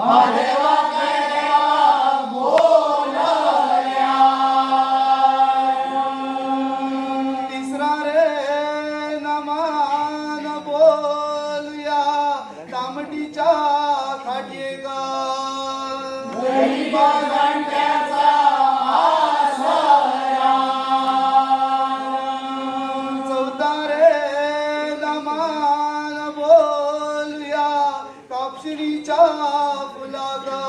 महादेवा कैल्या बोलल्या. तिसरा रे नमान बोलूया तामटीच्या खाटी गा. गरीबा जाणत्याचा आसरा. चौथा रे नमान बोलूया कापशिणीच्या फुला गा.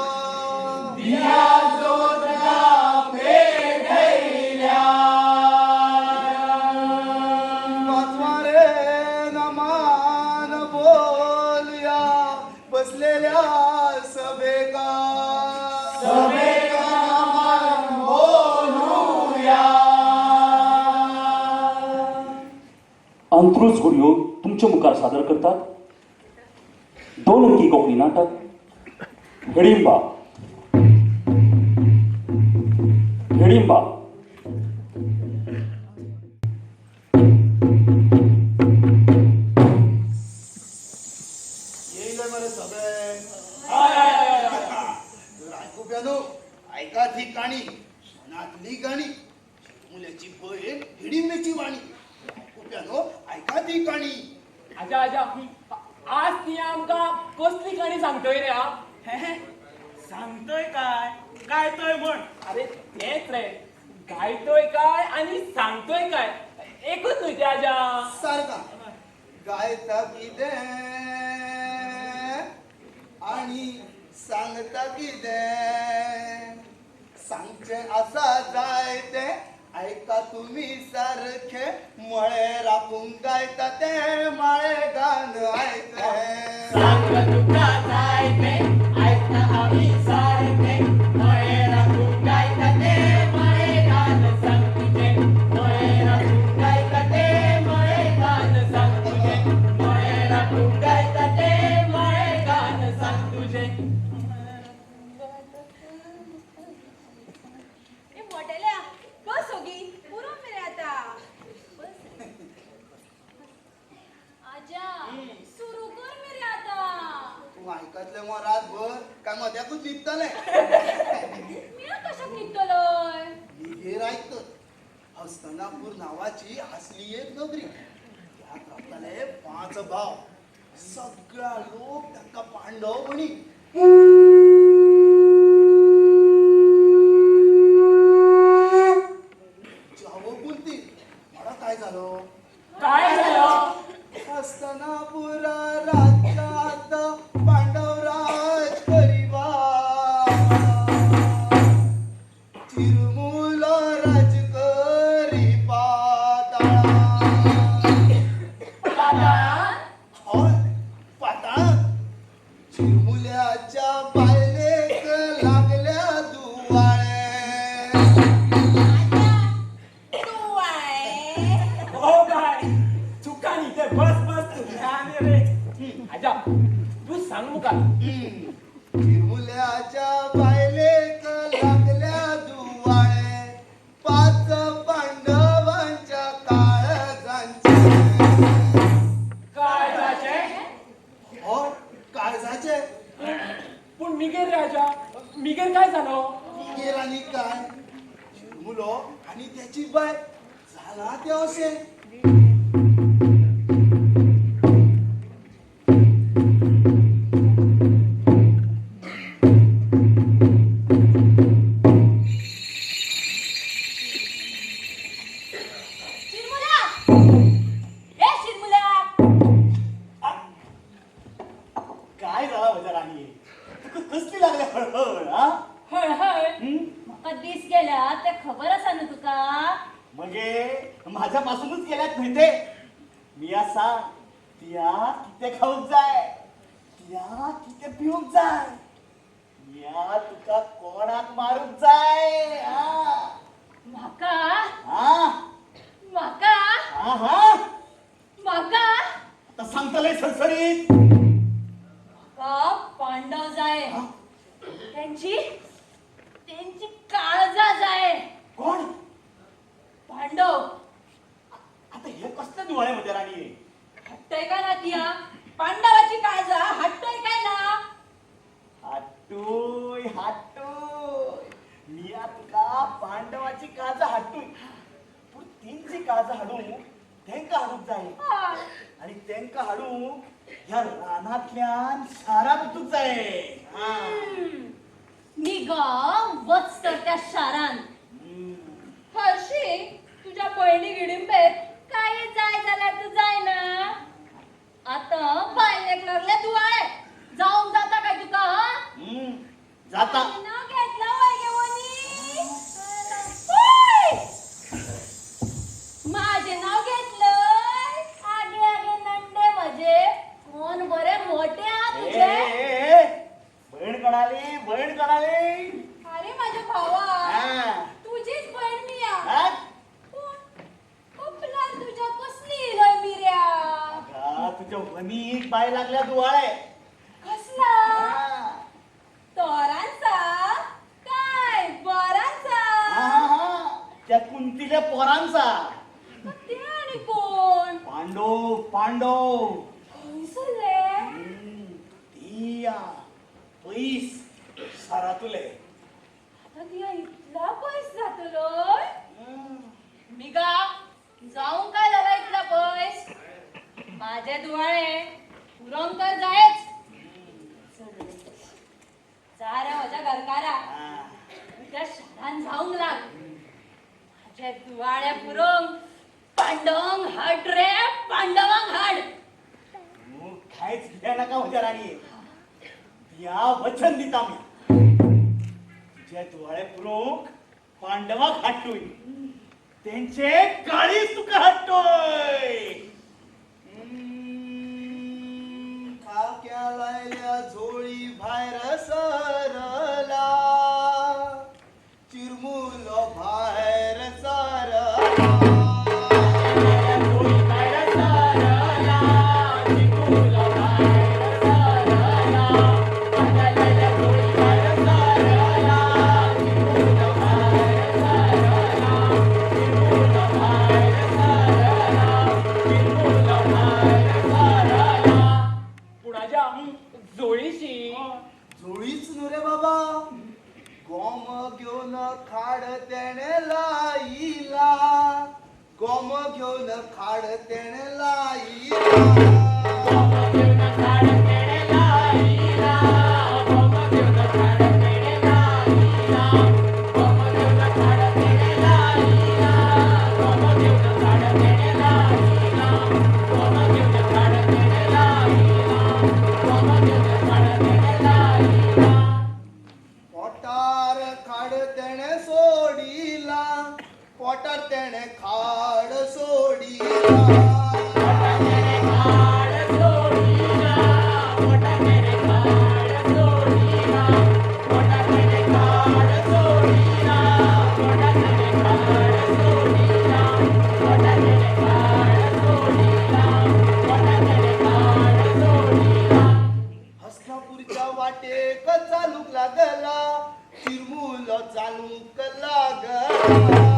दिया जोतला पेटल्या. पाचवा रे नमान बोलूया बसलेल्या सभेका. सभेका मन बोलूया. अंत्रुज गुडियो तुमच्या मुखार सादर करतात 2 अंकी कोंकणी नाटक हिडिंबा. हिडिंबा येईल मरे सभे. I, I, I, I. तर ऐकू प्यानो ऐका ती काणी मनातली गाणी मुलाची बहीण हिडिंबेची वाणी. ऐकू प्यानो ऐका ती काणी. आजा आजा आज ती आमका कसली काणी सांगतोय रे हा. सांगतोय काय गायतोय म्हण. अरे तेच रे गायतोय काय आणि सांगतोय काय एकच न्हू ते आजा. सारखा गायता किदे आणि सांगता किदे. सांगचे असा जायते ऐका तुम्ही सारखे मळे राखून गायता ते माळे गाण ऐकते. सांग तुका जायते ऐकता आम्ही सारखे मळे राखून गायता ते मळे गाण सांग तुझे. मळे राखून गायता ते मळे गाण सांग तुझे. मळे राखून गायता ते मळे गाण सांग तुझे. ए मोठेल्या बस होगी पुरो मेरे आता. आजा सुरू कर मेरे आता. तू ऐकतले मग रातभर काय मध्याकूच निघतले. मी कशात निघतलोय. मी हे ऐकत हस्तनापूर नावाची असली एक नगरी. त्यात राहताले 5 भाव. सगळा लोक त्यांना पांडव म्हणी. जावं बोलती मला काय झालं. काय झालं. हस्तनापुरा राज्यात पांडवराज परिवार. चिरमुल राजकरी पाताळा. होय पाताळात चिरमुल्याच्या पायलेक लागल्या दुवाळे. तू आहे. हो काय चुका नाही ते बस बस तू ध्यान रे. आजा तू सांग मुका. चिरमुल्याच्या पायलेक लागल्या दुवाळे. 5 पांडवांच्या काळजांचे. काय जाचे हो काळजाचे. पण मिगेर रे आजा मिगेर काय झालं. गेलानी काय चिरमुलो आणि त्याची बाय झाला ते असे. शिरमुला ए शिरमुला. काय झालं माझ्या राणी कसली लागल्या हळहळ हा. हय हय म्हाका दिस गेल्या ते खबर आसा न्हू तुका. मगे माझ्यापासूनच गेल्यात माहिते. मी असा तिया किती खाऊक जाय तिया किती पिऊक जाय. या तुका कोणाक मारूक जाय हा. म्हाका हा म्हाका हा हा म्हाका आता सांगतलंय सरसरीत. म्हाका पांडव जाय. त्यांची त्यांची काळजा जाय. कोण पांडव आता हे कसलं दिवाळे मध्ये राणी. हट्टय का ना तिया. पांडवाची काळजा हट्टय काय ना. हट्ट हाटूय हाटूय मी तुका पांडवाची काज हाटूय पूण तेंची काज हाडू तेंका हाडूक जाय आणि तेंका हाडू ह्या रानातल्यान शारात वचूक जाय निघा वच तर त्या शारान हरशी तुझ्या पयली गिडिंबेत काय जाय जाल्यार तू जाय ना आता बायलेक लागले दुआळे जाऊन जाता काय तुका जाता नाव घेतलं वैगेवणी माझे नाव घेतलंय आगे आगे नंडे म्हजे कोण बरे मोठे आहात तुझे बहीण कळाली अरे माझ्या भावा तुझीच बहीण मी तुझ्या कसली इलोय मिऱ्या तुझ्या वनीक बाय लागल्या दुआळे कसला तोरांचा काय बरांचा त्या कुंतील्या पोरांचा ते आणि कोण पांडव खंयसले दिया पैस सारातुले आता दिया इतला पैस जातलोय मिगा जाऊन काय झाला इतला पैस माझे दुआळे पुरवून तर जायच जा रे माझ्या घरकारा त्या शहरान जाऊन लाग माझ्या दुआळे पुरवून पांडवांग हाड रे पांडवांग हाड काहीच घ्या नका माझ्या राणी या वचन दिता मी तुझ्या डोळे पुरोक पांडवाक हाटूय त्यांचे काळीच तुका हाटतोय खाक्या लायल्या झोळी भायर सरला चिरमुल भायर सरला झोळीच नु रे बाबा गोम घेऊन खाड तेणे लाईला गोम घेऊन खाड तेणे लाईला पोटार खाड तेणे सोडीला पोटार तेणे खाड सोडीला हसनापूरच्या वाटेक चालूक लागला चिरमुल चालूक लागला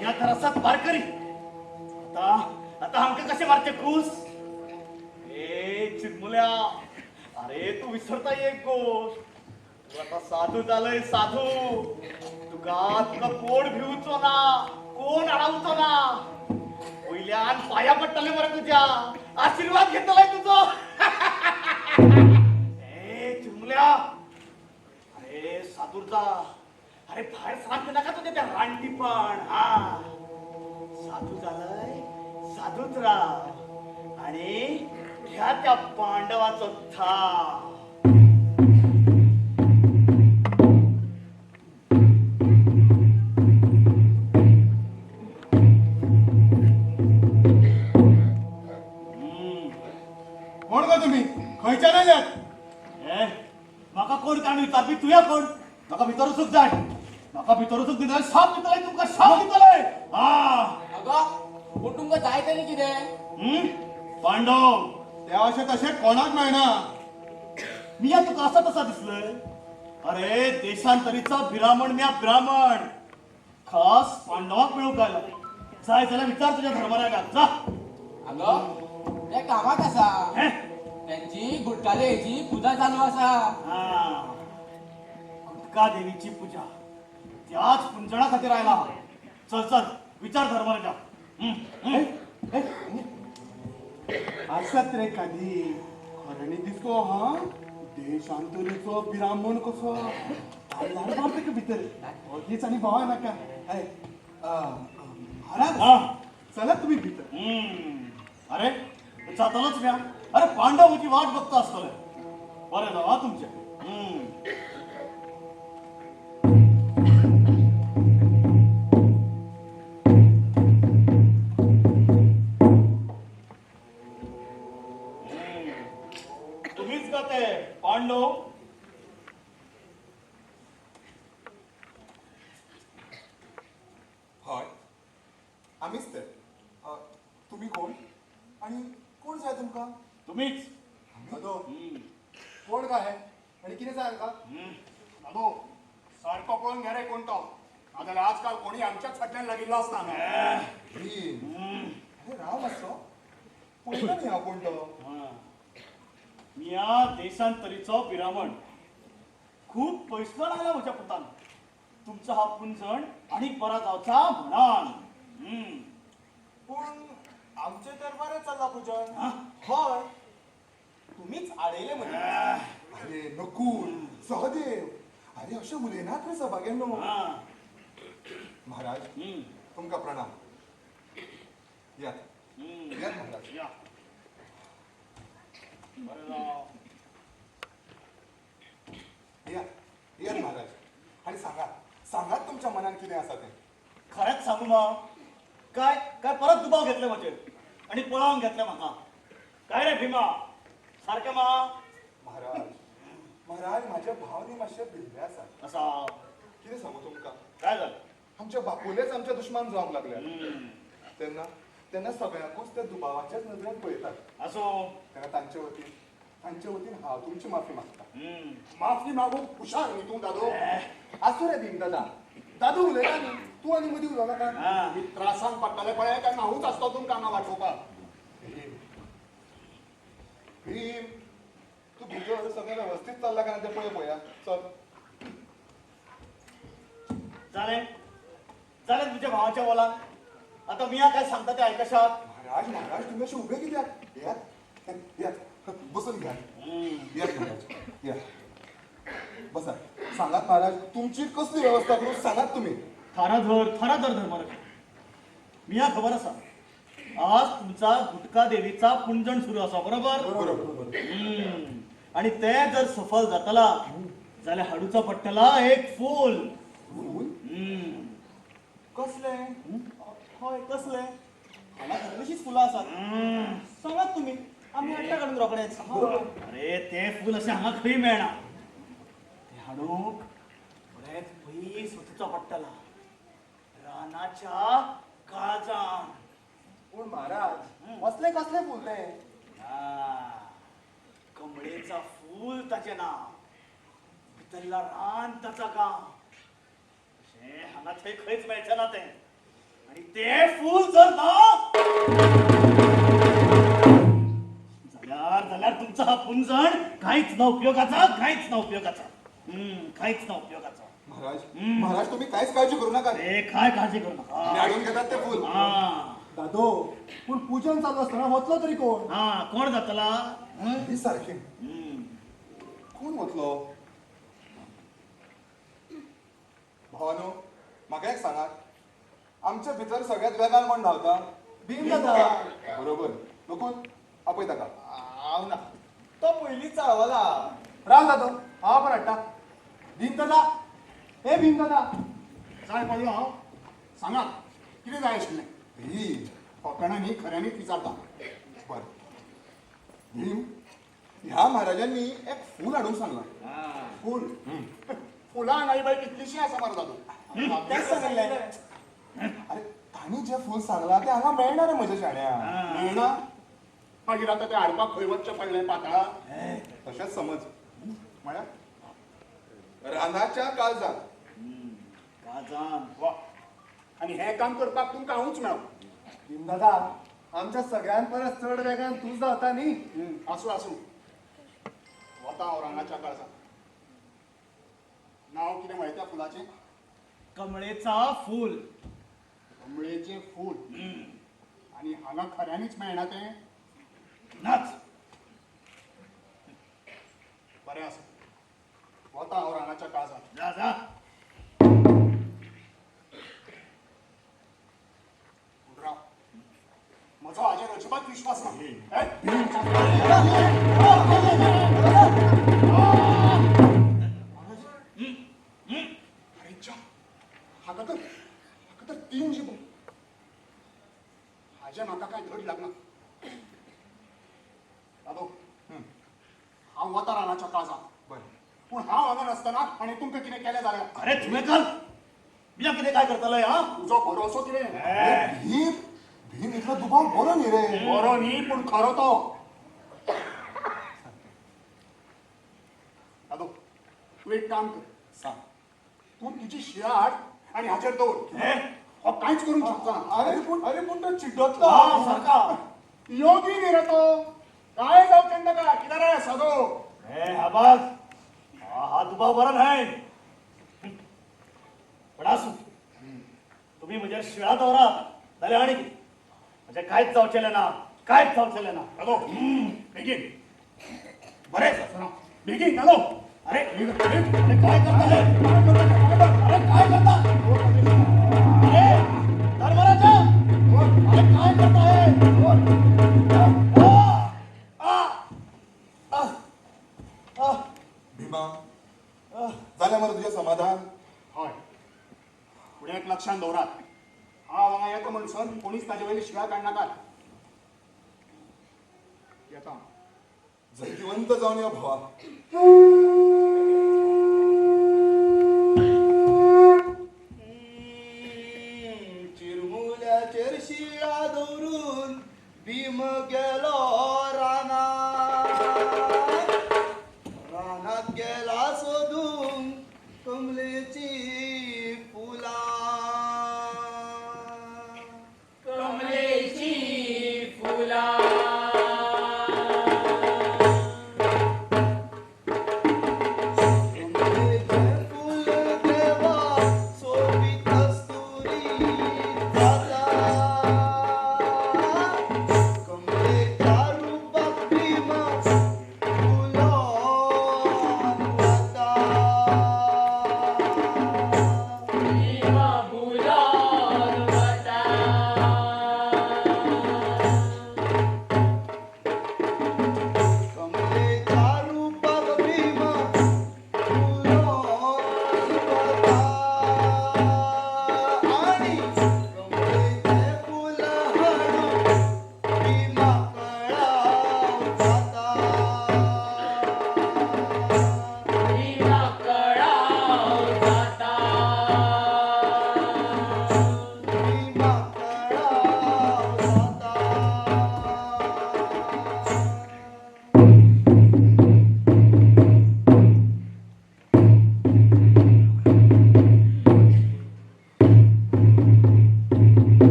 या तर असाच पार करी आता हमका कसे मारते घुस चिरमुल्या अरे तू विसरता एक गोष्ट तू आता साधू झालंय साधू तुका कोण भिवचो ना कोण अडवचो ना पहिल्यान पाया पडटले बरं तुझ्या आशीर्वाद घेतलाय तुझो चिरमुल्या अरे साधूचा अरे बाहेर सांगते नका तुझ्या त्या रानटी पण साधू झालाय साधूच राह आणि घ्या त्या पांडवाचं था खंयच्यान आल्यात ए म्हाका कोण काण विचारपी तुया कोण म्हाका भितर वचूंक जाय म्हाका भितर वचूंक दितले साप दितले तुमकां साप दितले हा अगो पूण तुमकां जाय तरी कितें पांडव ते अशें तशें कोणाक मेळना मिया तुका असं तसा दिसलंय अरे देशांतरीचा ब्राह्मण मिया ब्राह्मण खास पांडवाक मेळूंक आयला जाय जाल्यार विचार तुझ्या धर्मराजाक जा अगो ते कामाक आसा हे? त्यांची गुटकालेची पूजा चालू आसा हा. गुटका देवीची पूजा त्याच पुंजणा खातीर आयला चल चल विचार धर्मराजा आसात रे कधी खऱ्यानी दिसतो हा देशांतरीचो ब्राह्मण कसो ताका भितर अगीच आनी भोंवाय नाका महाराज हा. चला तुम्ही भितर अरे जातलोच म्या अरे पांडव म्हजी वाट बघता आसतले बरें जावं हा तुमचें तुम्हीच का ते पांडव हय आमीच ते तुम्ही कोण आणि कोण जाय तुमकां तुम्हीच दादो कोण काय आणि कितें जाय आमकां दादो सारको पळोवन घे रे कोण तो नाजाल्यार आजकाल कोणी आमच्याच फाटल्यान लागिल्लो आसता अरे राव मातसो पळयता न्ही हांव कोण तो मिया देशांतरीचो ब्राह्मण खूप पयसुल्यान आयला म्हज्या पुतान तुमचा हा पुंजण आनीक बरा जावचा म्हणान पूण आमचे दरबारात चल्ला पूजन हा? हय तुम्हीच आडयले म्हणे अरे नकूल सहदेव अरे अशें उलयनात रे सभाग्यान हा. महाराज तुमकां प्रणाम यात यात महाराज या. बरें जावं. यात महाराज आणि सांगात तुमच्या मनात कितें आसा तें खरेंच सांगू मा काय काय परत दुबाव घेतले म्हजेर आणि पळावन घेतले म्हाका काय रे भीमा सारकें मा महाराज माझ्या भावने मातशे भिल्ले आसात असा कितें सांगू तुमकां काय झालं आमच्या बापूलेच आमच्या दुश्मन जावंक लागले तेन्ना सगळ्यांकूच त्या दुबावाच्याच नदरेन पळयतात असो तेन्ना तांचे वतीन हांव तुमची माफी मागता माफी मागूंक हुशार न्ही तूं दादो आसूं रे भीम दादू उलयता न्ही तूं आनी मदीं उलोवं नाका ही त्रासान पडटले पळय काय हांवूच आसतो तुमकां हांगा वाटोवपाक भीम तू भितर सगळें वेवस्थीत चल्लां काय ना तें पळया चल जालें जालें तुझ्या भावाच्या बोलान आता मिया काय सांगता ते आयकशात महाराज तुम्ही असे उभे कित्याक यात बसून घ्या यात महाराज या बसा सांगात महाराज तुमची कसली व्यवस्था करू सांगात तुम्ही थारा धर धर्मराज मिया खबर आसा आज तुमचा गुटका देवीचा पुंजण सुरू आसा बरोबर आणि ते जर सफल जातला जाल्यार हाडूचा पडटला एक फूल कसले हय कसले हांगा तशीच फुलां आसात सांगात तुम्ही आमी हाडटा काडून रोखडेच अरे ते फूल अशें हांगा खंय मेळना ते हाडूंक बरेंच पयस वचूचो पडटला रानाच्या काळजान पूण महाराज कसले कसले फूल ते कमळेचा फूल ताचे नाव भितरला रान ताचा गांव अशें हांगा थंय खंयच मेळचें ना तें आणि ते फूल जर ना जाल्यार तुमचा हा पुंजण काहीच ना उपयोगाचा काहीच ना उपयोगाचा महाराज तुम्ही काहीच काळजी करू नका रे काय काळजी करू नका मी हाडून घेतात ते फूल दादो पूण पूजन चालू असताना वतलो तरी कोण हा कोण जातला ही सारखे कोण वतलो भावानो म्हाका एक सांगात आमच्या भितर सगळ्यात वेगान कोण धांवता भीम दादा बरोबर नकून आपय ताका हांव ना तो पयलींच चाळवला राव दादो हांव पण हाडटा भीम दादा ए भीम दादा जाय पडलो हांव सांगात कितें जाय आशिल्लें ही फकाणांनी खऱ्यांनीच विचारता बरें भीम ह्या महाराजांनी एक फूल हाडूंक सांगला. फूल फुलां नाही बाई कितलीशी आसा मरे जादू. तेच सांगले. अरे तांणी जे फूल सांगला ते हांगा मेळना रे म्हज्या शाण्या. मेळना मागीर आतां ते हाडपाक खंय वचचें पडलें पाताळा. तशेंच समज म्हळ्यार रानाच्या काळजात. काजान वा आनी हें काम करपाक तुमकां हांवूच मेळ्ळो. दादा आमच्या सगळ्यां परस चड वेगान तूं धांवता न्ही. आसूं आसूं वता हांव रानाच्या काळजात. नांव कितें म्हळें त्या फुलाचें? कमळेचा फूल. कमळेचें फूल. आनी हांगा खऱ्यांनीच मेळना तें? नाच. बरें आसा वता हांव रानाच्या काळजात. जा जा. गुडराव म्हजो हाजेर अजिबात विश्वास ना. अरे च्या, हाका तर 3 जिबो. हाजे म्हाका काय धड लागना. दादो हांव वता रानाच्या काळजात. पूण हांव हांगा नासतना आनी तुमकां कितें केलें जाल्यार अरे तुम्ही चल. बिया किती काय करतलंय हा? तुजो भरोसो कितें? भीम भीम इतलो दुबाव बरो न्ही रे. बरो न्ही पूण खरो तो. दादो तूं एक काम कर. सांग. तू तिची शिळा हाड आणि हाचेर दवर. हो कांयच करूंक शकतो ना. अरे पूण तो चिड्डोतलो. हा, सारखा. योगी न्ही रे तो. काय जावचें नाका. कितें रे सादो? ए आबाज, हा दुबाव बरा नाही. पण असू तुम्ही म्हणजे शिळा दौरा जाल्यार आनी कितें म्हणजे कांयच जावचेलें ना. कांयच जावचेलें ना. दादो बेगीन. बरें बेगीन दादो. अरे अरे काय करता हे? अरे काय करता? अरे धर्मराजा, अरे काय करता हे? भीमा जालें मरे तुजें समाधान? हय. फुडें एक लक्षांत दवरात. हांव हांगा येता म्हणसर कोणीच ताजे वयली शिळा काडनाकात. येता. जैतिवंत जावन यो भावा. चिरमुल्याचेर शिळा दवरून भीम गेलो रानात. रानात गेला सोदूंक कमलेची फुलां. कमलेची फुला कमलेचे फूल देवा सोबीत कस्तुरी जाता. कमलेच्या रूपाक भीम फुलोन वता. भीमा फुलान वता. कमलेच्या रूपाक भीम फुलोन वता. आणि कमलेचे फूल हाडून भीमा कळाव जाता. भीमा कळाव जाता. भीमा कळाव जाता.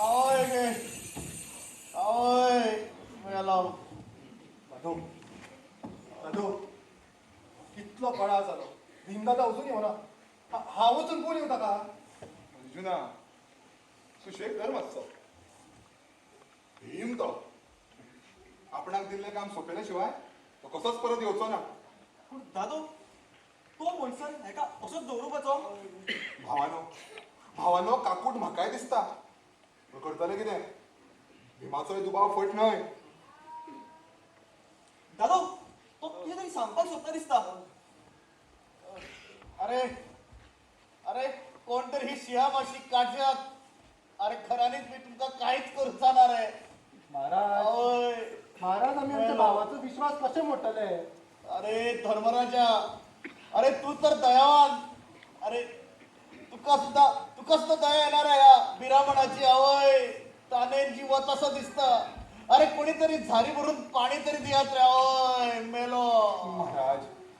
ओय गे ओय मेलो. दादो दादो कितलो कळा जालो. भीमदादा अजून येवना. हांव वचून कोण येऊ ताका? अर्जुना सुशेग कर मातसो. भीम तो आपणाक दिल्लें काम सोंपले शिवाय तो कसोच परत येवचो ना. पूण दादो तो म्हणसर हेका असोच दवरुपाचो? भावानो काकूट म्हाकाय दिसता. पूण करतले कितें? भीमाचोय दुबाव फट न्हय. दादो तो कितें तरी सांगपाक सोदता दिसता. अरे अरे कोण तरी ही शिळा माशी काढयात. अरे खऱ्यानीच मी तुमका काहीच करूचा ना रे. महाराज ओय पडटले. अरे धर्मराजा, अरे तू तर दयावान. अरे तुका सुद्धा दया येणार आहे या बिरामणाची आवय. ताने जीवत असं दिसतं. अरे कोणीतरी झारी भरून पाणी तरी दियात रे आवय. मेलो.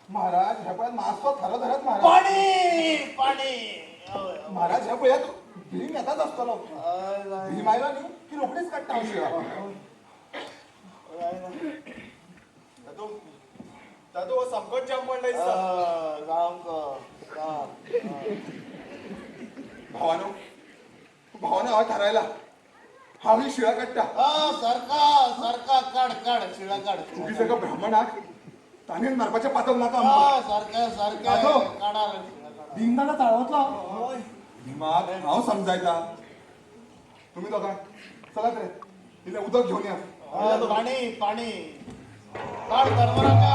महाराज ह्या पळ्यात मास्क खरं धरत महाराज. पाणी. महाराज ह्या पळ्यात भीम येताच असतो. भीम आयला नाही की रोखडीच काढता दादू संकट जाम पडलंय भावानं हा ठरायला हा ही शिळा काढता. सारखा काढ शिळा काढ. तुम्ही सगळं ब्राह्मण आहात ताने नरपाच्या पातळ नका. सारखा काढा. भीमदाला चालवतला भीमाक हाव समजायचा. तुम्ही दोघा चला रे तिला उदक घेऊन या. पाणी काढ धर्मराजा.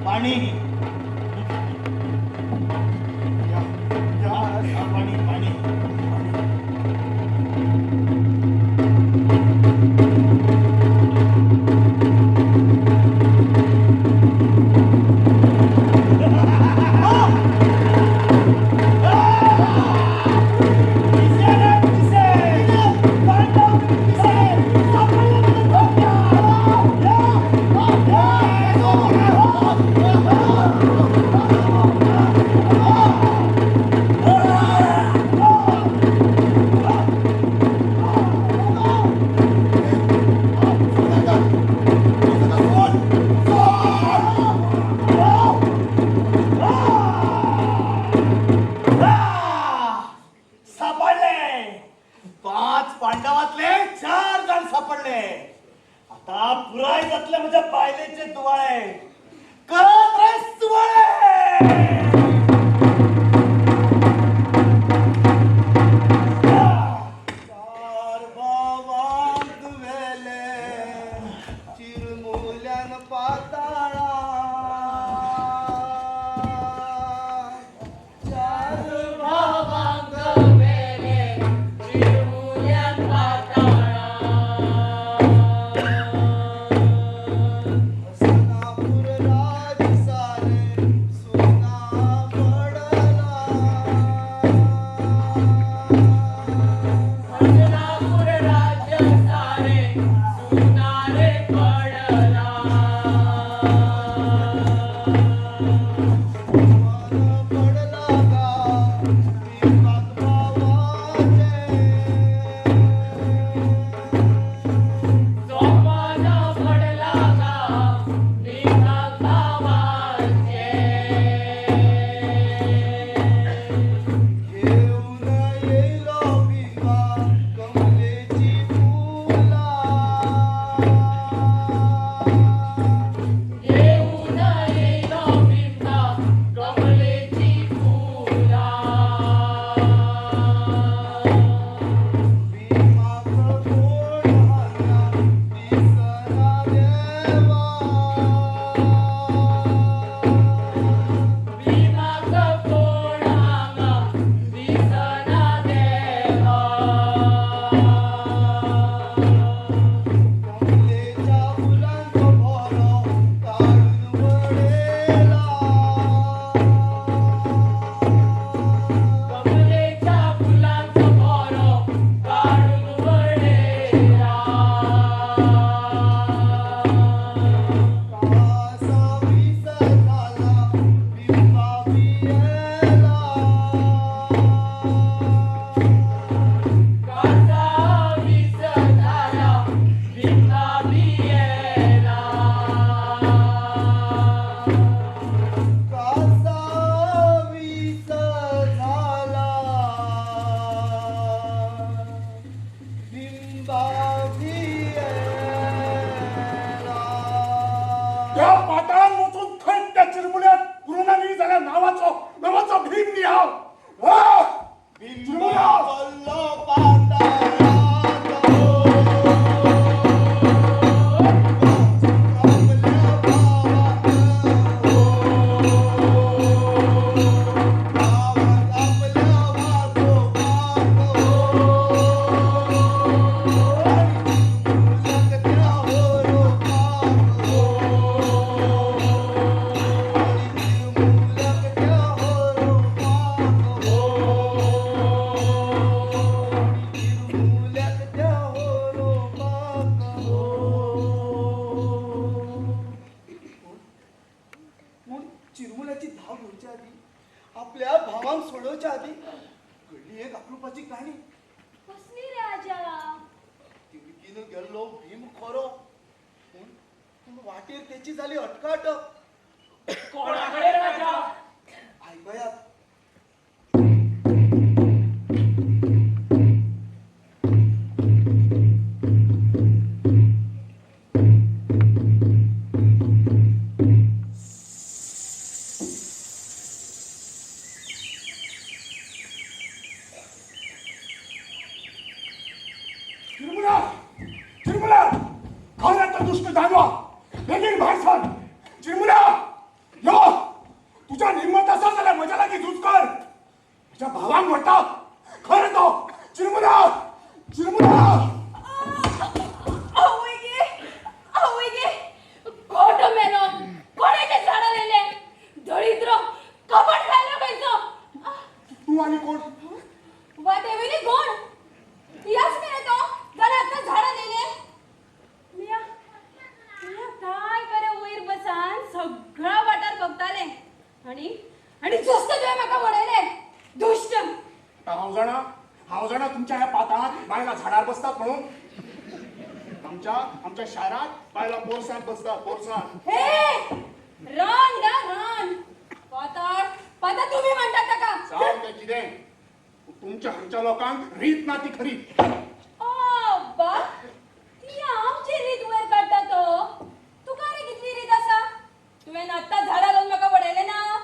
पाणी पांडवातले 4 जण सापडले. आता पुराय जातले म्हणजे पायलेचे दुवाळे करत रे सुवाळे. चिरमुल्यान पाताळा राजाची झाली अटकाटक. कोणाकडे राजा? ऐकूयात. चिरमुला चिरमुला घरात दुष्ट जाणवा लगीन बाहेर सांग चिरमुला यो तुझ्या निम्मत असा झाला मजा लागी झूज कर तुझ्या भावांक म्हणता खरं तो चिरमुला चिरमुला आवगे कोट मेलो कोणाचे झाडा लेले दळिद्र कपट घाललो कैसो तू आणि कोण वाटेविनी कोण याच मेरे तो जरा आता झाडा लेले मिया मिया काय करे वयर बसान सगळा वाटार बघताले आणि जस्त तुवें म्हाका म्हणले दुष्ट हांव जाणा तुमच्या ह्या पाताळात बायला झाडार बसतात म्हणून आमच्या शारात बायला पोरसात बसतात पोरसात हे रान गा रान पाताळ तुम्ही म्हणतात का जाऊ ते कितें तुमच्या हांगच्या लोकांक रीत ना ती खरी बा ती आमची रीत वयर काढता तो तुका रे कितली रीत आसा तुवें आत्ता झाडा लावून म्हाका वडयले ना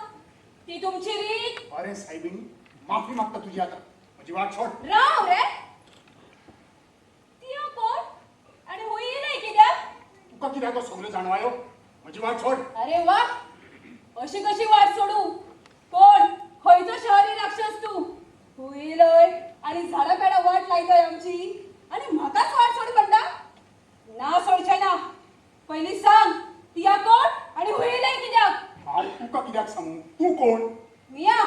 ती तुमची रीत अरे साहेबीन माफी मागता तुझी आता माझी वाट सोड राव रे ती कोण आणि होई नाही कित्याक तुका कित्याक तो सगळें जाणवायो माझी वाट सोड अरे वा अशी कशी वाट सोडू कोण खंयचो शहरी राक्षस तू हुईलय आणि झाडा पेडा वाट लायतय आमची आणि म्हाकाच वाट सोड म्हणटा ना सोडचे ना पयली सांग ती कोण आणि हुईलय कित्याक हांव तुका कित्याक सांगू तू कोण मिया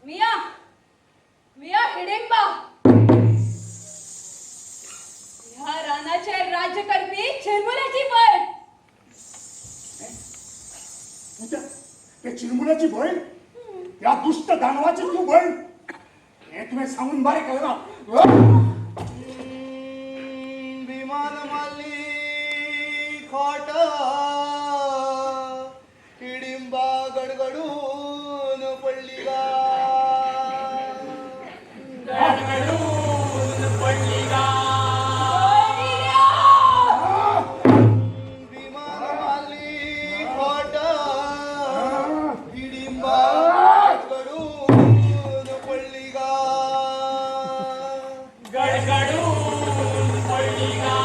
मिया मिया हिडिंबा ह्या रानाचे राज्य करपी चिरमुल्याची पट त्या चिरमुल्याची बहीण या दुष्ट दानवाची तू बहीण हे तुम्ही सांगून बारे केलं ना विमान मारली खोट हिडिंबा गडगडून पडली गा गडगडून पडली गा विमान मारली खोट हिडिंबा गडगडून पडली गा गडगडून पडली गा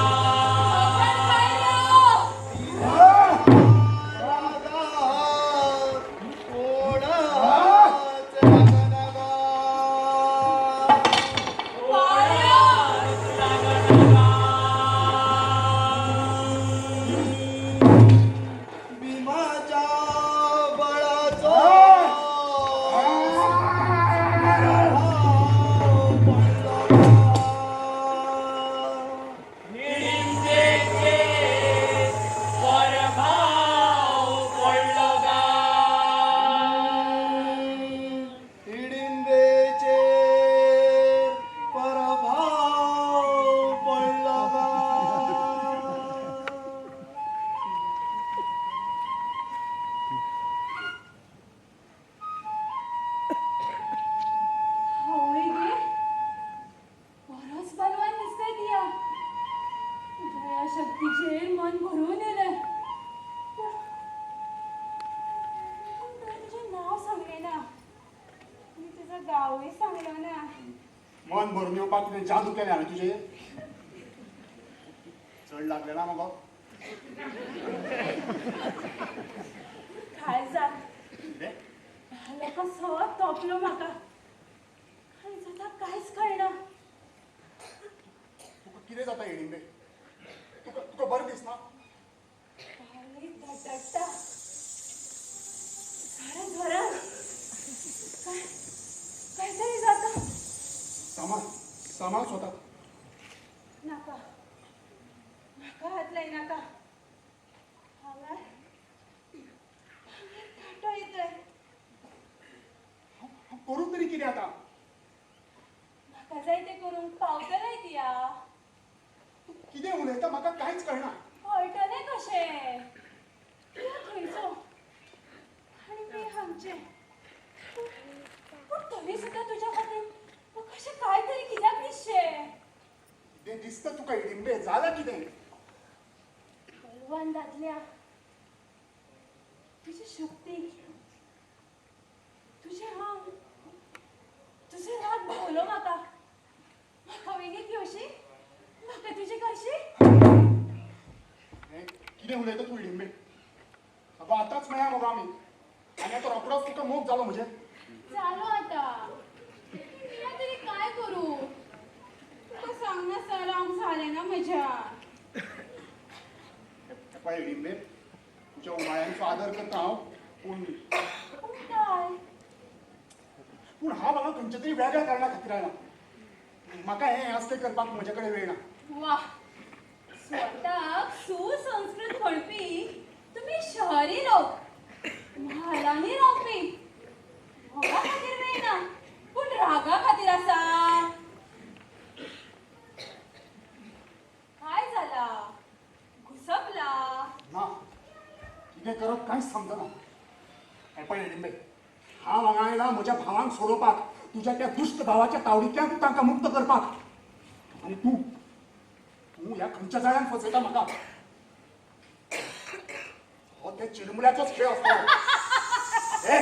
शक्तीचे मन भरून येले तुझे नाव सांगले ना मी तुझं गावही सांगलं ना मन भरून येवपाक कितें जादू केलें हांवें तुजे चड लागलें ना मगो काय जा लोक सहज तोपलो म्हाका काय जाता कांयच कळना तुका कितें जाता हेडिंबे तुका बरें दिसना पावली धडधडटा झाडां घरान काय तरी जाता सामान स्वता नाका नाका हात लाय नाका हांगा थाटो येतोय करू तरी कितें आतां म्हाका जाय तें करूंक पावतलें तिया कितें उलयता म्हाका कांयच कळना कळटलें कशें कशें तुला थंयचो आनी मी हांगचे पूण तरी सुद्दां तुज्या खातीर म्हाका अशें काय तरी कित्याक दिसचें ते दिसतं तुका हिडिंबे जालां कितें पैलवान दादल्या तुजी शक्ती तुझे हांग तुझे राग भावलो म्हाका विनीत घेवशी म्हाका तुजी करशी कितें उलयता तूं हिडिंबे अगो आतांच मेळ्या मगो आमी आनी आतां रोखडोच तुका मोग जालो म्हजें जालो आता मी तरी काय करू तुका सांगना सर हांव झालें ना म्हज्या पळय हिडिंबे तुज्या उमाळ्यांचो आदर करता हांव पूण पूण काय पूण हांव हांगा खंयच्या तरी वेगळ्या कारणां खातीर आयला म्हाका हें आसतें करपाक म्हजे कडेन वेळ ना वा स्वताक सुसंस्कृत म्हणपी तुम्ही शहरी लोक म्हालांनी रावपी भोगा खातीर वेळ ना पूण रागा खातीर आसा काय जाला घुसपला ना कितें करप कांयच समजना हें पळय हिडिंबे हांव हांगा आयला म्हज्या भावांक सोडोवपाक तुज्या त्या दुश्ट भावाच्या तावडींतल्यान तांकां मुक्त करपाक आनी तूं ह्या खंयच्या जाळ्यान फसयता म्हाका हो ते चिडमुल्याचोच खेळ असतो ए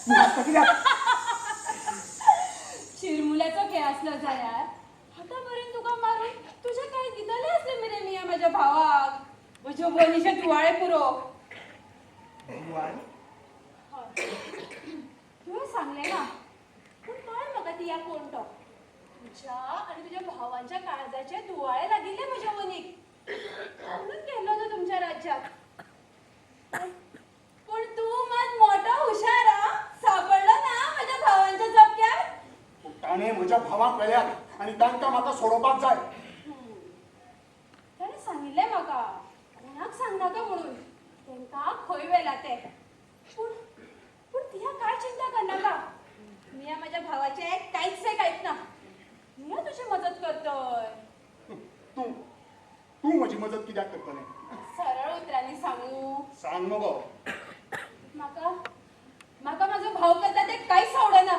तूं हांसता कित्याक चिरमुल्याचो खेळ असलो जाल्यार आतां पर्यंत तुका मारून तुजे काय दितले असले मरे मिया म्हज्या भावाक म्हज्यो बनीचे तुवाळे पुरो तुवें सांगलें ना पूण कळ्ळें म्हाका ती या कोण तो तुज्या आनी तुज्या भावांच्या काळजाचे तुवाळे लागिल्ले म्हज्या वनीक म्हणून गेलो तो तुमच्या राज्यात पूण तूं मात मोठो हुशार सापडलो ना म्हज्या भावांच्या जपक्यात ताणें म्हज्या भावाक वेल्यात आनी तांकां म्हाका सोडोवपाक जाय ताणें सांगिल्लें म्हाका कोणाक सांगनाका म्हणून तांकां खंय व्हेला ते पूण पूण तिया काय चिंता करनाका मिया म्हज्या भावाचे कांयच ना मिया तुजी मदत करतय तूं तूं म्हजी मदत कित्याक करतलें सरळ उतरांनी सांगू सांग मगो म्हाका म्हाका म्हाजो भाव करता ते कांयच आवडना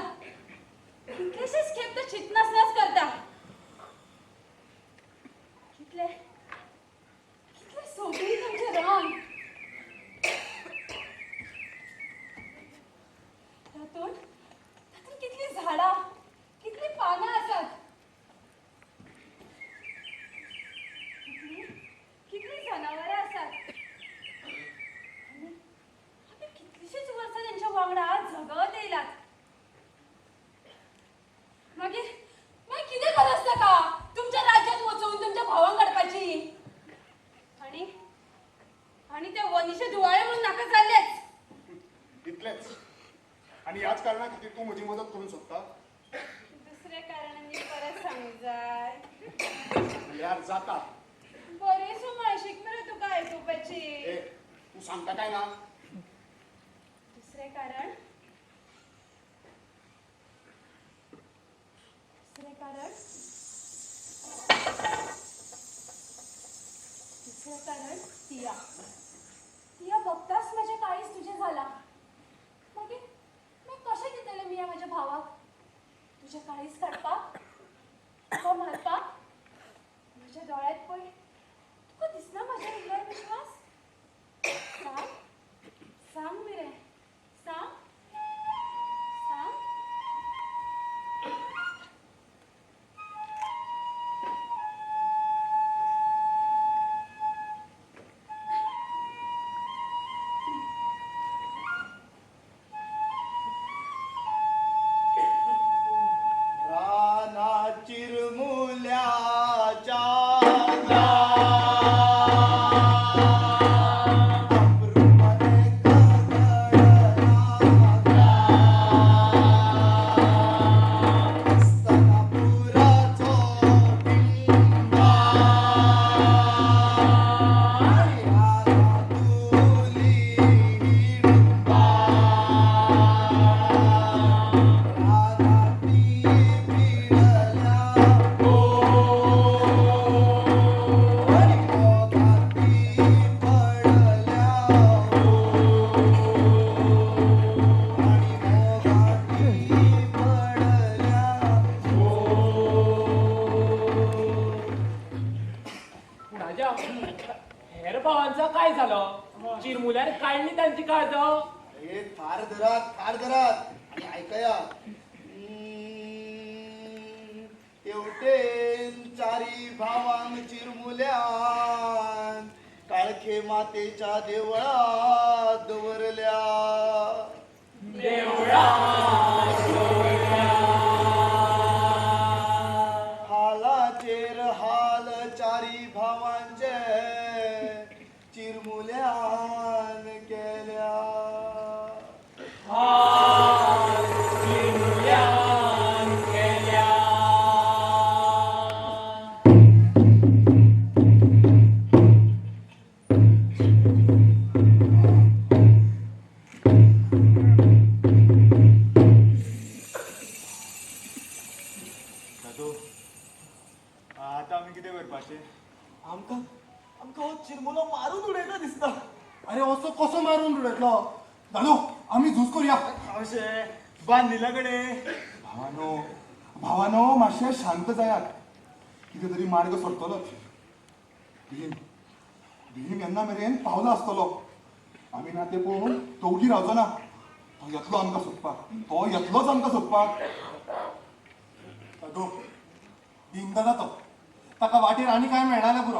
कितलेशेच खेप तो चिंतनासनाच करता कितले कितले सोबी तुमचे रंग तातूंत तातूंत कितली झाडां कितली पानां आसात कितली कितली जनावरां आसात आनी आमी कितलीशींच वर्सां तेंच्या वांगडा जगत येयलात मागीर मागीर कितें गरज ताका तुमच्या राज्यांत वचून तुमच्या भावांक काडपाची आनी आनी ते वनीशे दुवाळे म्हणून नाका जाल्लेच इतलेंच आनी ह्याच कारणा खातीर तूं म्हजी मदत करूंक सोदता दुसरे कारणांनी परत सांगू जाय यार जाता बरी सुमाळशीक मरे तुका आयकुपाची ए तूं सांगता काय ना दुसरे कारण दुसरे कारण दुसरे कारण तिया तिया बघताच माझ्या काळीच तुझे झाला मागीर मागीर कशें दितलें मिया माझ्या भावाक तुझ्या काळीच काडपाक तुका मारपाक माझ्या दोळ्यांत पळय तुका दिसना माझ्या उगडार विश्वास सांग सांग मिरे सांग सांग हेर भावांचं काय झालं चिरमुल्याने काढली त्यांची काळज हे थार धरात आणि ऐकया तेवटे चारी भावांग चिरमुल्यान काळखे मातेच्या देवळात दवरल्या हालाचेर हाल चारी भावांचे चिरमुल्यान केल्या आता आम्ही किती करपाचे आमका हो चिरमुलो मारून उडयता दिसता. अरे असो कसो मारून उडयतलो दादू आम्ही झूज करूया. अशे बांदिलाकडे भावानो मातशे शांत जायात कितें तरी मार्ग सोडटलोच. भीम येन्ना मेरेन पावलो आसतलो आमी ना ते पळोवन दोगी रावचो ना. तो येतलो आमकां सोदपाक दादू भीम दादा तो ताका वाटेर आनी कांय मेळना पुरो.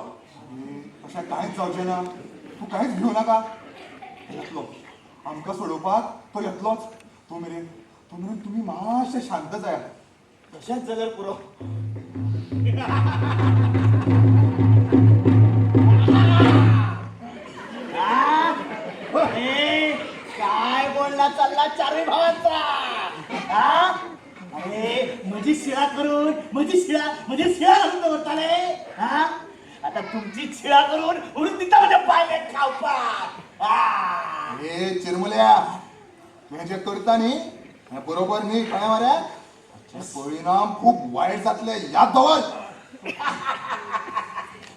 अशें कांयच जावचें ना तूं कांयच भिवू नाका. येतलो आमकां सोडोवपाक तो येतलोच. तो मेरेन तुमी मातशे शांत जायात. तशेंच जाल्यार पुरो. काय बोलला चालला चारही भावांचा. अरे माझी शिळा करून माझी शिळा घालून दवरताले. आता तुमची शिळा करून उडून दिता माझ्या पायले खावपाक. ए चिरमुल्या तुवें जें करता न्ही हें बरोबर न्ही कळ्ळें मरे. हाचे परिणाम खूब वायट जातले याद दवर.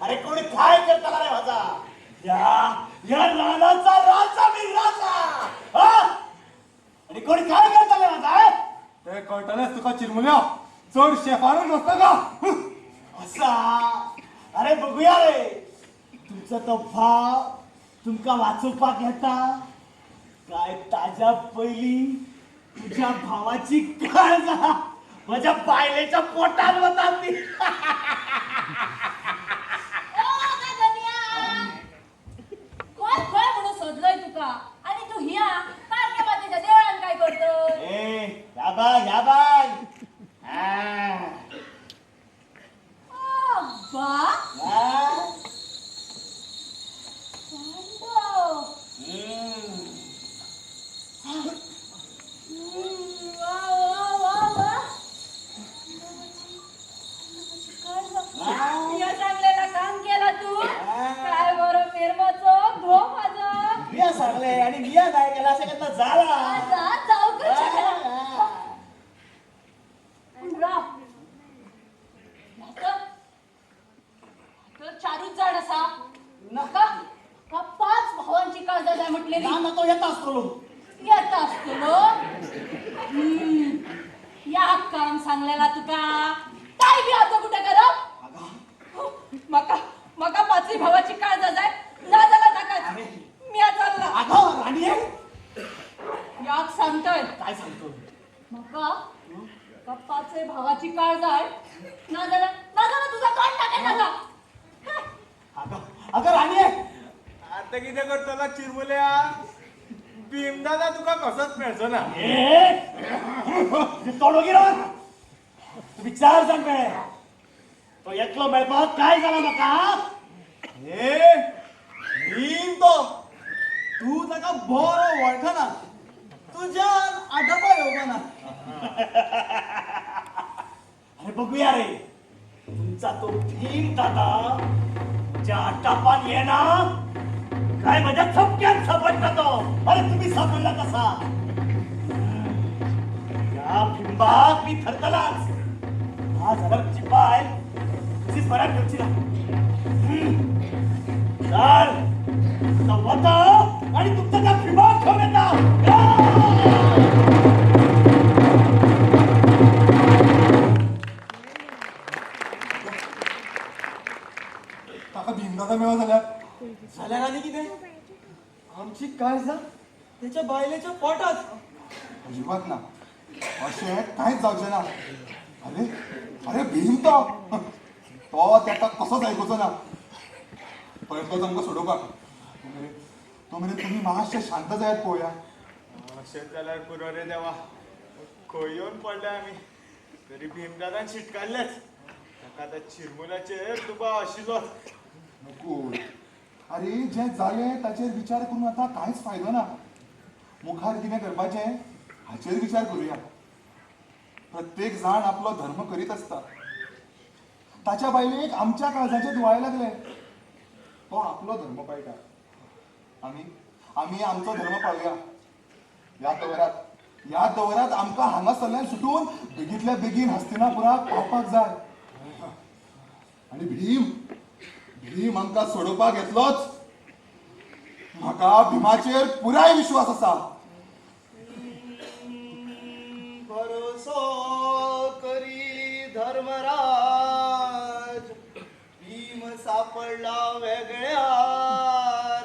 अरे कोणी काय करताला रे माझा. या रानाचा राजा मी राजा. आणि कोणी काय करताले माझा. ते कळटलेंच तुका चिरमुल्या. चड शेफारून वचता का. असा अरे बघूया रे तुमचा तो भाव तुमका वाचोवपाक येता काय. ताज्या पहिली तुझ्या भावाची काळज माझ्या बायलेच्या पोटात वतात ती. कोण म्हणून सोदलोय तुका आणि तू हिया काळक्या मातेच्या देवळान काय करतोय. या बाय अब्बा पांडव. वा वा वा वा. या चांगल्याला काम केला तू. काय बरं फेरमाचो धो माझा. मिया सांगले आणि मिया काय केला असे केला झाला. आता जाऊ का शकला. चारूच झाड असा नका का 5 भावांची काळज जाय म्हटलेली. ना तो येत असतो. येत असतो या काम सांगलेला तुका काय बी आता कुठे करप. मका 5 भावाची काळज जाय ना झाला ताका मी चालला. अगं राणी याक सांगतोय काय सांगतो. मका 5 भावाची काळज आहे ना झाला तुझा कान टाकायचा. अगं राणी आता किती करतो चिरमुल्या भीमदादा तुका कसंच मिळतो ना. तोडोगी राव तुम्ही 4 जण मेळे. तो एकलो मेळपाक काय झाला म्हाका. भीम तो तू ताका बरो वळखना तुज्यान आडपा येवपाना. अरे बघूया रे तुमचा तो भीम दादा ज्या टापान येणार काय माझ्या थपक्यात सापडला तो. अरे तुम्ही सापडला कसा. या बिंबाक मी थरथलाच. हा झाला चिपाय तुझी बऱ्यात ठेवची ना. चाल वता आणि तुमचा त्या बिंबाक ठेवून येता. ताका भीमदादा मेळो जाल्यार जाल्यार आनी कितें आमची काळजां त्याच्या बायलेच्या पोटात. अजिबात ना अशें कांयच जावचें ना. अरे अरे भीम तो ताका कसोच आयकुचो ना. पळयतलोच आमकां सोडोवपाक. तो मेरेन तुमी मातशे शांत जायात पळोवया. अशेंच जाल्यार पुरो रे देवा. खंय येवन पडले आमी. तरी भीमदादान शिटकाल्लेच. ताका त्या चिरमुल्याचेर तुका आशिल्लो. नको. अरे जें जालें ताचेर विचार करून आतां कांयच फायदो ना. मुखार कितें करपाचें हाचेर विचार करुया. प्रत्येक जाण आपलो धर्म करीत आसता. ताच्या बायलेक आमच्या काळजाचे दुवाळे लागले. तो आपलो धर्म पाळटा. आमी आमी आमचो धर्म पाळुया. याद दवरात आमकां हांगासरल्यान सुटून बेगींतल्या बेगीन हस्तिनापुराक पावपाक जाय. आनी भीम आमकां सोडोवपाक येतलोच. म्हाका भीमाचेर पुराय विश्वास आसा. भरोसो करी धर्मराज भीम सापडला वेगळ्या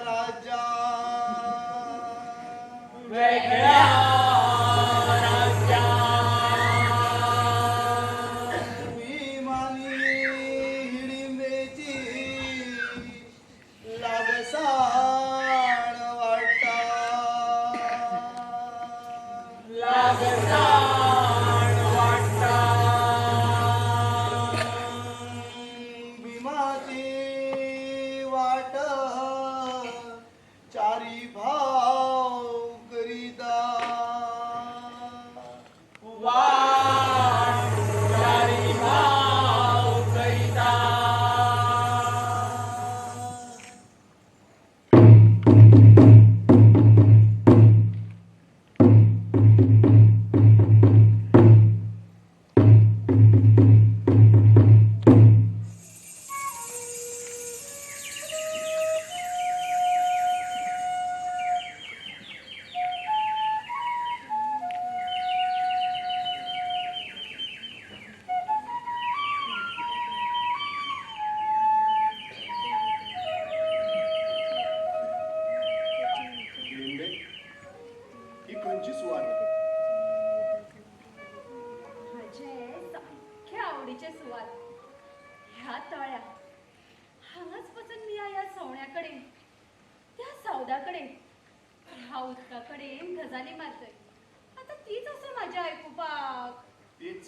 राज्यात. वेगळ्या भीमानी हिडिंबेची लागसाण वाटा. भीमाची वाट चारी भाव करीता. ही खंयची सुवात? म्हजे सारखे आवडीचे सुवात. ह्या तळ्या हांगाच वचून मिया ह्या सवण्याकडे त्या सावदाकडे ह्या उदकाकडे गजाली मारतय. आता तीच असं माझ्या आयकुपाक. तीच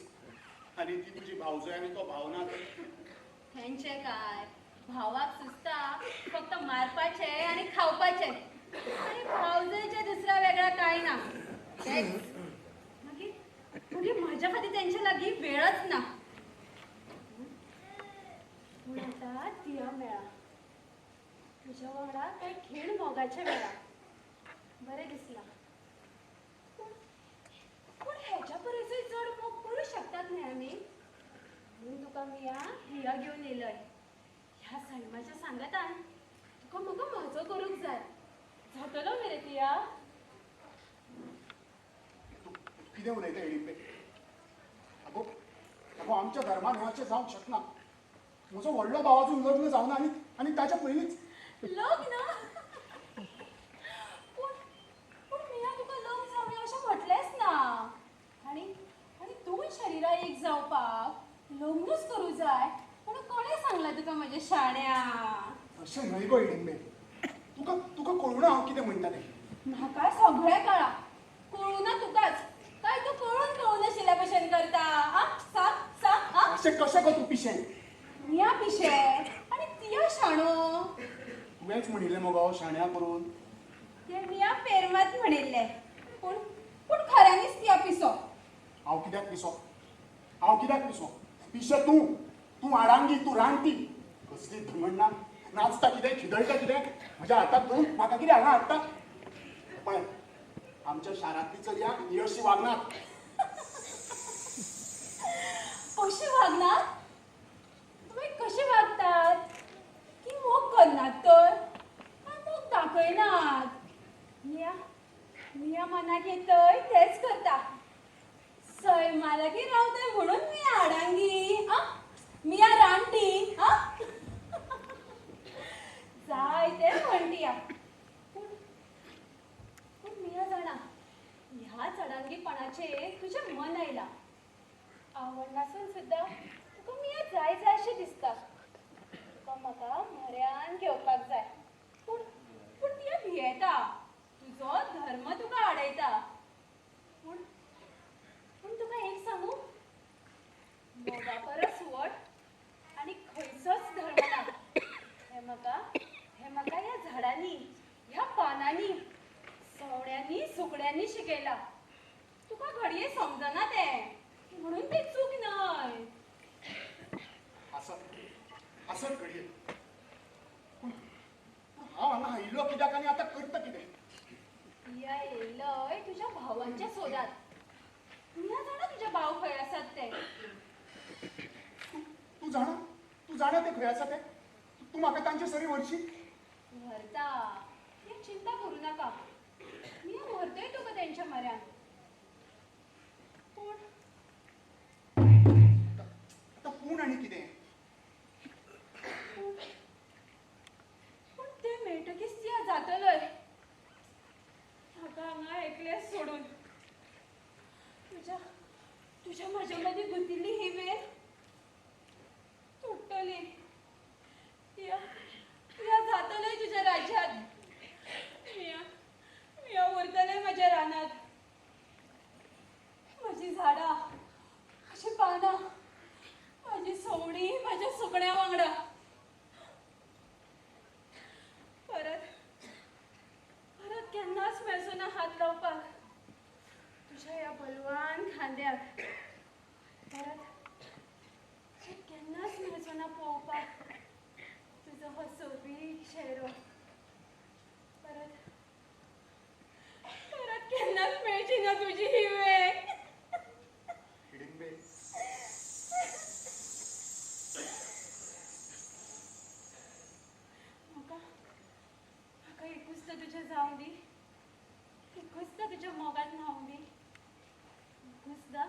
आणि ती तुझी भावजय आणि तो भावना. त्यांचे काय भावाक सुचता फक्त मारपाचे आणि खावपाचे. आणि भावजेचे दुसरा वेगळा काय ना. मागीर माझ्या खातीर त्यांच्या लागीं वेळच ना. पूण आतां तिया मेळा. तुज्या वांगडा कांय खेळ मोगाचे मेळा. बरें दिसला. पूण हेच्या परसय चड मोग करूं शकतात न्ही आमी. म्हणून तुका मिया हिया घेवन येयलय. ह्या सैमाच्या सांगातान तुका म्हाका म्हाजो करूंक जाय. जातलो मरे तिया? कितें उलयता हिडिंबे? अगो आमच्या धर्मान हें अशें जावंक शकना. म्हजो व्हडलो भावाचो लग्न जावना आनी ताच्या पयलींच लग्न? पूण मिया तुका लग्न जावंक अशें म्हटलेंच ना. आनी दोन शरिरां एक जावपाक लग्नूच करूं जाय म्हणून कोणें सांगलां तुका म्हज्या शाण्या? अशें न्हय गो हिडिंबे. तुका कळुना हांव कितें म्हणटा तें. म्हाका सगळें कळा. कळुना तुकाच काय तू कळून नाशिल्ल्या भशेन करता? सांग. अशें कशें गो तूं पिशें? मिया पिशे आनी तिया शाणो. तुवेंच म्हणिल्लें मगो शाण्या करून. ते मिया पेरमात म्हणिल्लें. पूण खऱ्यांनीच तिया पिसो. हांव कित्याक पिसो? पिशे तूं आडांगी, तूं रानटी. कसली धमण्णा. नाचता कितें, खिदळटा कितें, म्हज्या हाताक धरून म्हाका कितें हांगा हाडटा? पळय, आमच्या शारांतली चलयां ही अशी वागनात. कशी वागनात? तुम्ही कशी वागतात? की मोग करनात तर? काय मोग दाखयनात? मिया मनाक येतय तेच करता. सैमा लागीं रावतय म्हणून मिया आडांगी. मिया रानटी. जाय ते सगळ्यांनी शिकयला तुका घडये समजना ते म्हणून ती चूक नाही. असं घडये हांव हांगा आयिल्लो कित्याक आनी आतां करता कितें? या येयलंय तुझ्या भावांच्या सोदात. तुला जाणा तुझे भाव खंय आसात ते. तू जाणा ते खंय आसा ते? तू म्हाका तांचे सरी व्हरशी? व्हरता एक चिंता करू नका. मी व्हरतोय तुका त्यांच्या म्हऱ्यान. पूण आतां पूण आनी कितें? पूण ते मेळटकीच ती जातलय. म्हाका हांगा एकलेच सोडून तुझ्या म्हज्या मदीं गुंतिल्ली ही वेल तुटतली. या जातलय तुझ्या राज्यात. मिया उरतले म्हज्या रानात. म्हजी झाडां म्हजी पानां म्हजी सवणी म्हज्या सुकण्या वांगडा. परत केन्नाच मेळचो ना हात लावपाक तुझ्या ह्या बलवान खांद्याक. परत केन्नाच मेळचो ना पळोवपाक तुजो हो सोबीत चेहरो. परत केन्नाच मेळची ना तुजी ही वेळ. हिडिंबे म्हाका एकूच तर तुजें जावं दी. एकूच तर तुज्या मोगात न्हावूं दी. एकूचदा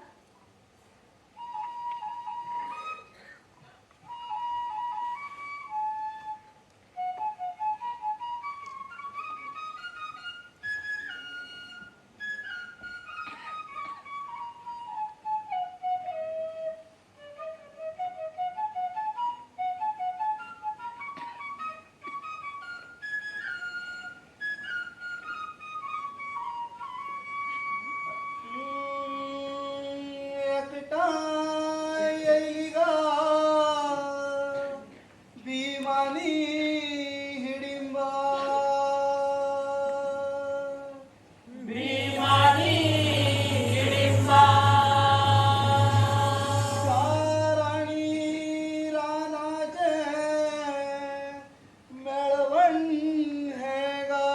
एकटा येई गा भीमानी हिडिंबा. भीमानी हिडिंबा शाराणी रानाचे मेळवण हे गा.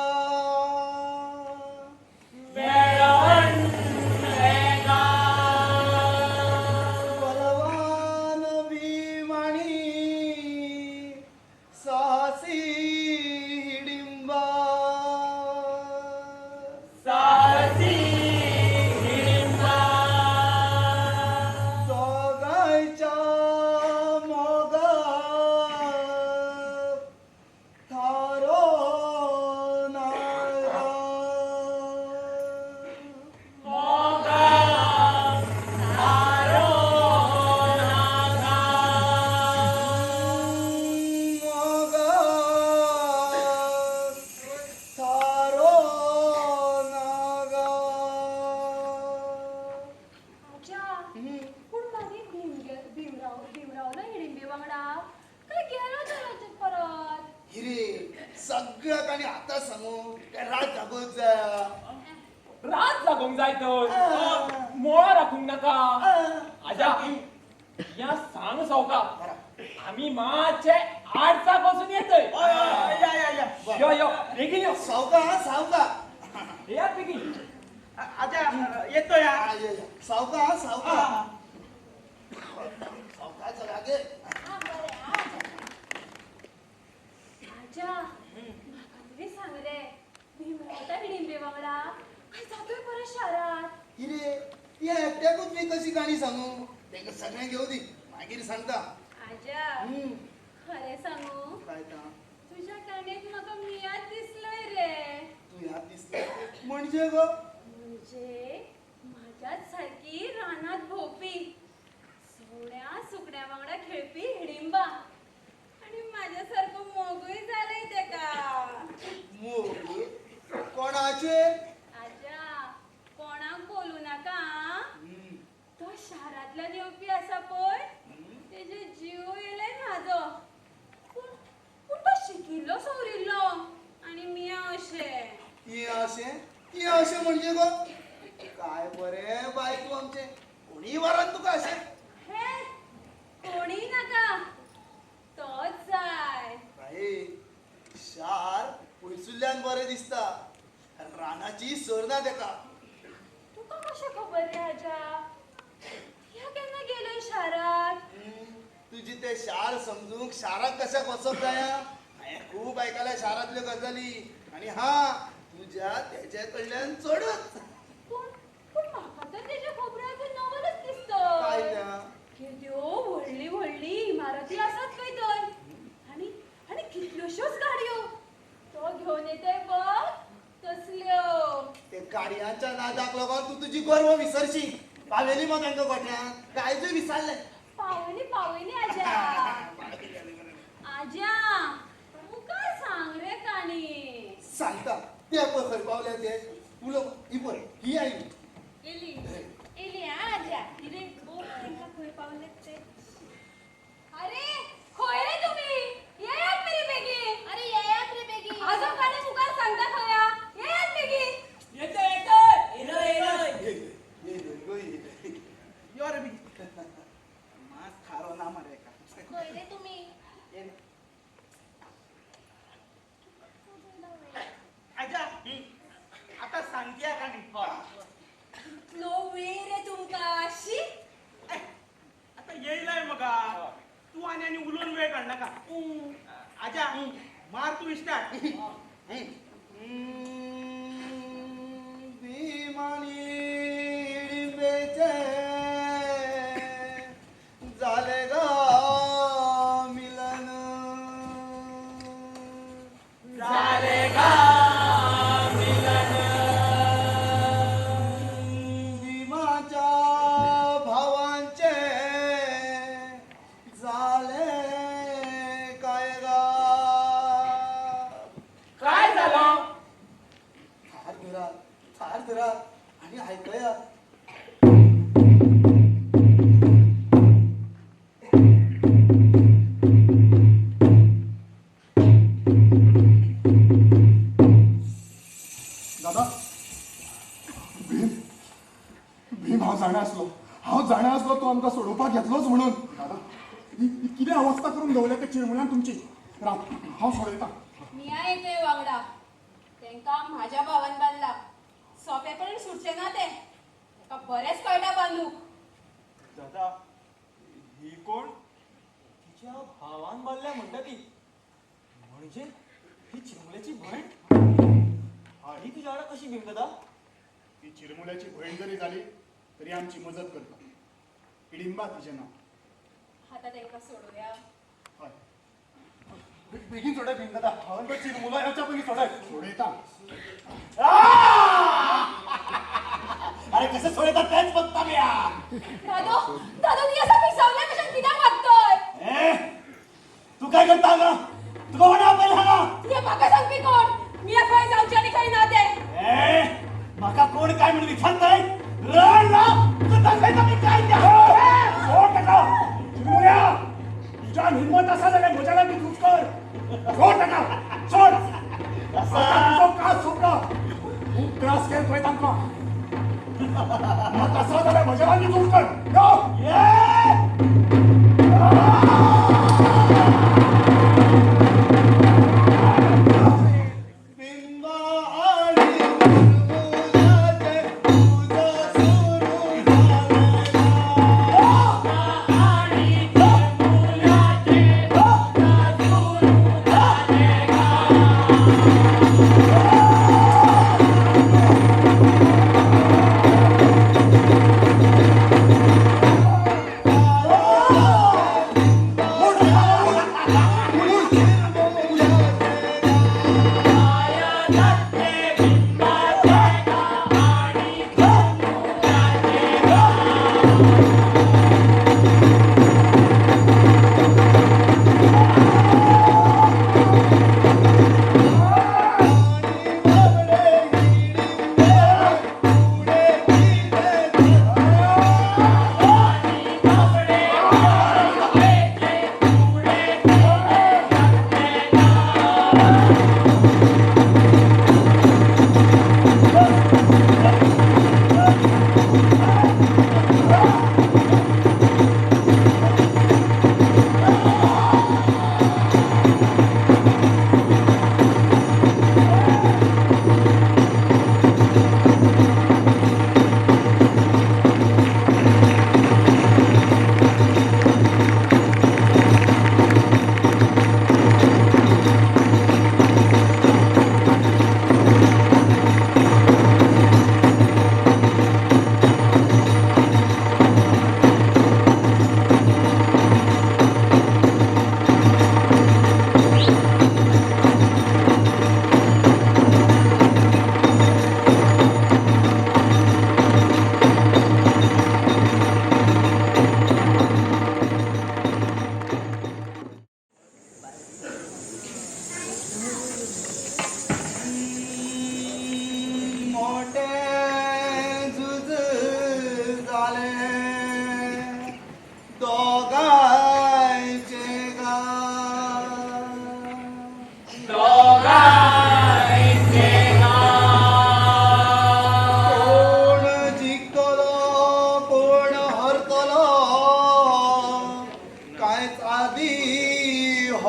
मेळवण हे गा. बलवान भीमानी साहसी हिडिंबा. साहसी हिडिंबा दोघांच्या मोगात थारो नागा. मोगा थारो नागा. मोगात थारो नागा. आजा पूण मागीर भीमरावलो हिडिंबे वांगडा काय गेलो तर परत. हिरे सगळ्याक आनी आतां सांगू काय रात जागोच जाय. रात जागोंक जाय तर मोळा राखूंक नाका. आजा या सांग सवका आमी मातशे आडचा पासून येतोय. यो यो बेगीन यो. सावका या बेगीन. आजा येतो या. सावका सावकाच्या लागे. हा बरें आजा. म्हाका तरी सांग रे भीमरावता हिडिंबे वांगडा काय जातोय परत शारात. हिरे या एकट्याकूच मी कशी गाणी सांगू? तेका सगळें घेऊ दी मागीर सांगता. आजा खरें सांगू काय ता तुझ्या कांडेक म्हाका मियात दिसलोय रे. तू ह्यात दिसलं म्हणजे गो म्हणजे माझ्याच सारखी रानात भोवपी सोन्या सुकण्या वांगडा खेळपी हिडिंबा. आणि माझ्यासारखं मोगूय झालंय तेका. मोग कोणाचे? आजा कोणाक बोलू नका. तो शारांतल्यान येवपी आसा पळय तेजे जीव येयले म्हाजो. पूण तो शिकिल्लो सवरिल्लो आणि मिया अशें. ती अशें असे म्हणजे गो काय बरे बाय तू आमचे कोणी वरात तुका असे हे कोणी नका तोच जाय बाई शार पयसुल्ल्यान बरे दिसता रानाची सर ना तेका तुका कशें खबर रे आजा ह्या केन्ना गेलोय शारात तुझी ते शार समजूक शाराक कशा वचप जाया हांवें खूप ऐकल्या शारातल्यो गजाली आणि हा तुझ्या त्याच्या कडल्यान चडच पूण पूण म्हाका तर तेज्या खबरांतून नवलच काय दिसता त्या कित्यो व्हडली व्हडली इमारती आसात खंय तर आणि आणि कितल्योश्योच गाडयो तो घेवन येते बघ तसल्यो ते गाडयांच्या नादाक लागून तू तुझी गर्व विसरशी पावेली मग तांकां गोठ्यान कायच विसरले पावनी पावनी आजा आजा मुका सांग रे काणी सांगता ते पळय खंय पावले ते उलो ही पळय ही आई एली एली आजा किरे बो तांकां खंय पावलेत ते अरे खंय रे तुम्ही येयात मरे बेगीन अरे येयात रे बेगीन आजो काणी मुखार सांगता खंया येयात बेगीन येते येते येलोय यो रे बी मास खारो ना मरे का खंय रे तुम्ही आजा आता सांगते का नो वे रे तुमका शी आता येईलाय मगा तू आणि उलोन वेळ काढ नका आजा मार तू स्टार्ट भीमानी हिडिंबेचे झाले ग मिलन झाले का भीमाच्या भावांचे झाले काय गा काय झालं थार धरा आणि ऐकूया दादा भीम भीम हांव जाणा आसलो तो आमकां सोडोवपाक येतलोच म्हणून दादा ही कितें अवस्था करून दवरल्या त्या चिरमुल्यान तुमची राव हांव सोडयता मिया येते वांगडा तेंका माझ्या भावान बांधला सोंपेपण सुटचे ना ते तेका बरेच कळटा बांदूक दादा ही कोण तिच्या भावान बांधल्या म्हणटा ती म्हणजे ही चिरमुल्याची बहीण आणि तुझ्या वांगडा कशी भीम दादा ती चिरमुल्याची बहीण जरी झाली तरी आमची मदत करता हिडिंबा तिचें नांव आता तेंका सोडूया हय बेगीन सोडय भीम दादा हांवें तो चिरमुला येवच्या पयलीं सोडय सोडयता अरे कसं सोडतात तेच बघता मी दादो दादो नी असा पिसावल्या कशा कित्याक वागतोय तू काय करता ग तुका म्हणा पहिला ना ये म्हाका सांगपी कोण मी खंय जावचे आणि खंय ना ते म्हाका कोण काय म्हणून विचारतय रण ना तू दाखवायचा मी काय द्या सोड टाका चिरमुल्या तुझ्या हिंमत असा जाल्यार म्हज्या लागीं तूच कर सोड टाका सोड तुजो कास सोडला खूब त्रास केले तुवें तांकां मग असा जाल्यार म्हज्या लागीं तूच कर यो बिंबा आणि चिरमुल्याचे तुझं सुरू झालेला आणि चिरमुल्याचे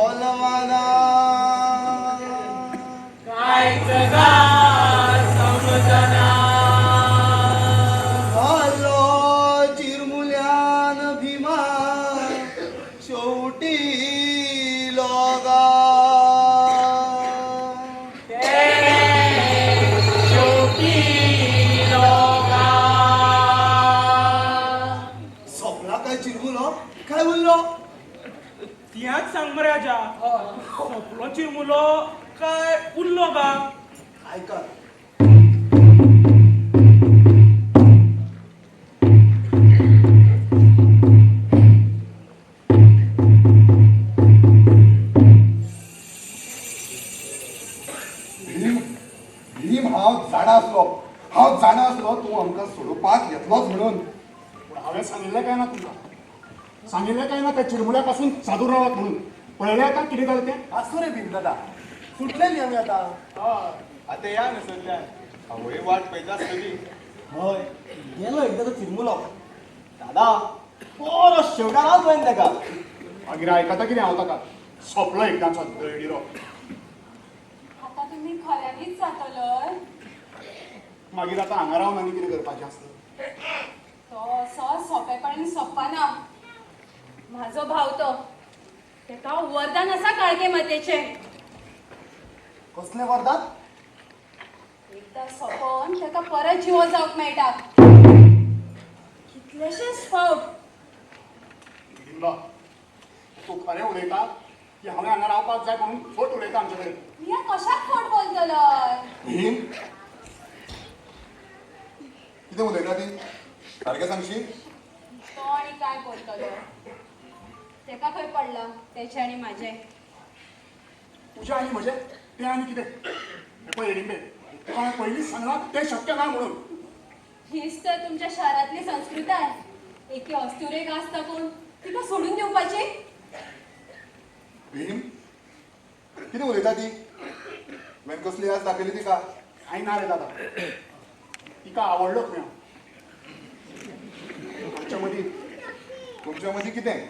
बोलवाना कायच गा समजना हलो चिरमुल्यान भीमा शेवटी लोगा शेवटी लोगा सोपला काय चिरमुलो काय बोललो तियाच सांग मरे आजा सोपलो चिरमुलो काय उरलो गा ऐका भीम हांव जाणा आसलो तूं आमकां सोडोवपाक येतलोच म्हणून पण हांवें सांगिल्लें काय ना तुमकां सांगिल्लें काय ना त्या चिरमुल्या पासून सादूर रावप म्हणून पळयलें आतां कितें जालें तें आसूं रे भीम दादा सुटलेली आमी आतां आता या नसल्या आवय वाट पळयता आसतली हय गेलो एकदा तो चिरमुलो दादा बरो शेवटा राव तुवें तेका मागीर आयकता कितें हांव ताका सोंपलो एकदांचो दळडिरो आता तुम्ही खऱ्यांनीच जातलोय मागीर आतां हांगा रावन आनी कितें करपाचें आसता तो असो सोंपेपणान सोंपना म्हाजो भाव तो तेका वरदान आसा काळके मातेचे कसलें वरदान एकदा सोंपोन तेका परत जिवो जावंक मेळटा कितलेशेच फावट बिंबा तूं खरें उलयता की हांवें हांगा रावपाक जाय म्हणून खोट उलयता आमचे कडेन ह्या कशाक खोट बोलतलोय भीम कितें उलयता ती सारकें सांगशी तो आणि काय बोलतलो तेका खंय पडला तेचे आणि माझे तुजें आनी म्हजें तें आनी कितें हें पळय हिडिंबे तुका हांवें पयलींच सांगलां तें शक्य ना म्हणून हीच तर तुमच्या शारातली संस्कृताय एके अस्तुरेक आसता कोण तिका सोडून दिवपाची भीम कितें उलयता ती तुवें कसली आस दाखयली तिका कांय ना रे दादा तिका आवडलो तुवें आमच्या मदीं तुमच्या मदीं कितें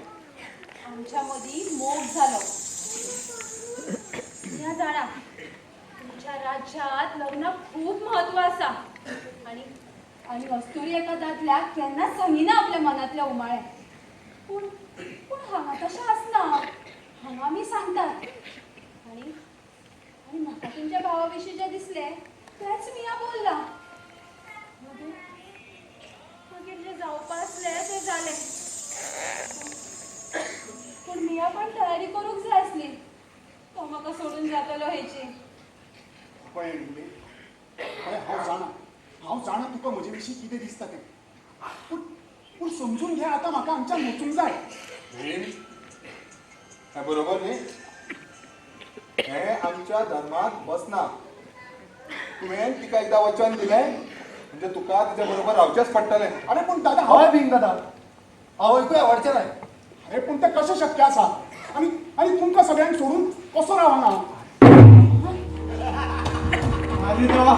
आमच्या मदीं मोग झालो ह्या जाणा तुमच्या राज्यात लग्नाक खूप महत्व आसा आणि आणि अस्तुरी एका दादल्याक केन्नाच सांगिना आपल्या मनातले उमाळे पूण पूण हांगा तशें आसना हांगा आमी सांगतात आणि आणि म्हाका तुमच्या भावा विशीं जें दिसलें तेंच मिया बोलला मागीर मागीर जें जावपा आसलें तें जालें पूण मिया पण तयारी करूंक जाय आसली तो म्हाका सोडून जातलो हेची पळय हिडिंबे पळय हांव जाणा तुका म्हजे विशीं कितें दिसता तें पूण पूण समजून घे आतां म्हाका आमच्यान वचूंक जाय भीम हें बरोबर न्ही हें आमच्या धर्मात बसना तुवें तिका एकदा वचन दिलें म्हणजे तुका तिच्या बरोबर रावचेंच पडटलें अरे पूण दादा हय भीम दादा हांव ऐकूया आवडचें नाय अरे पूण तें कशें शक्य आसा आनी आनी तुमकां सगळ्यांक सोडून कसो रावना आली देवा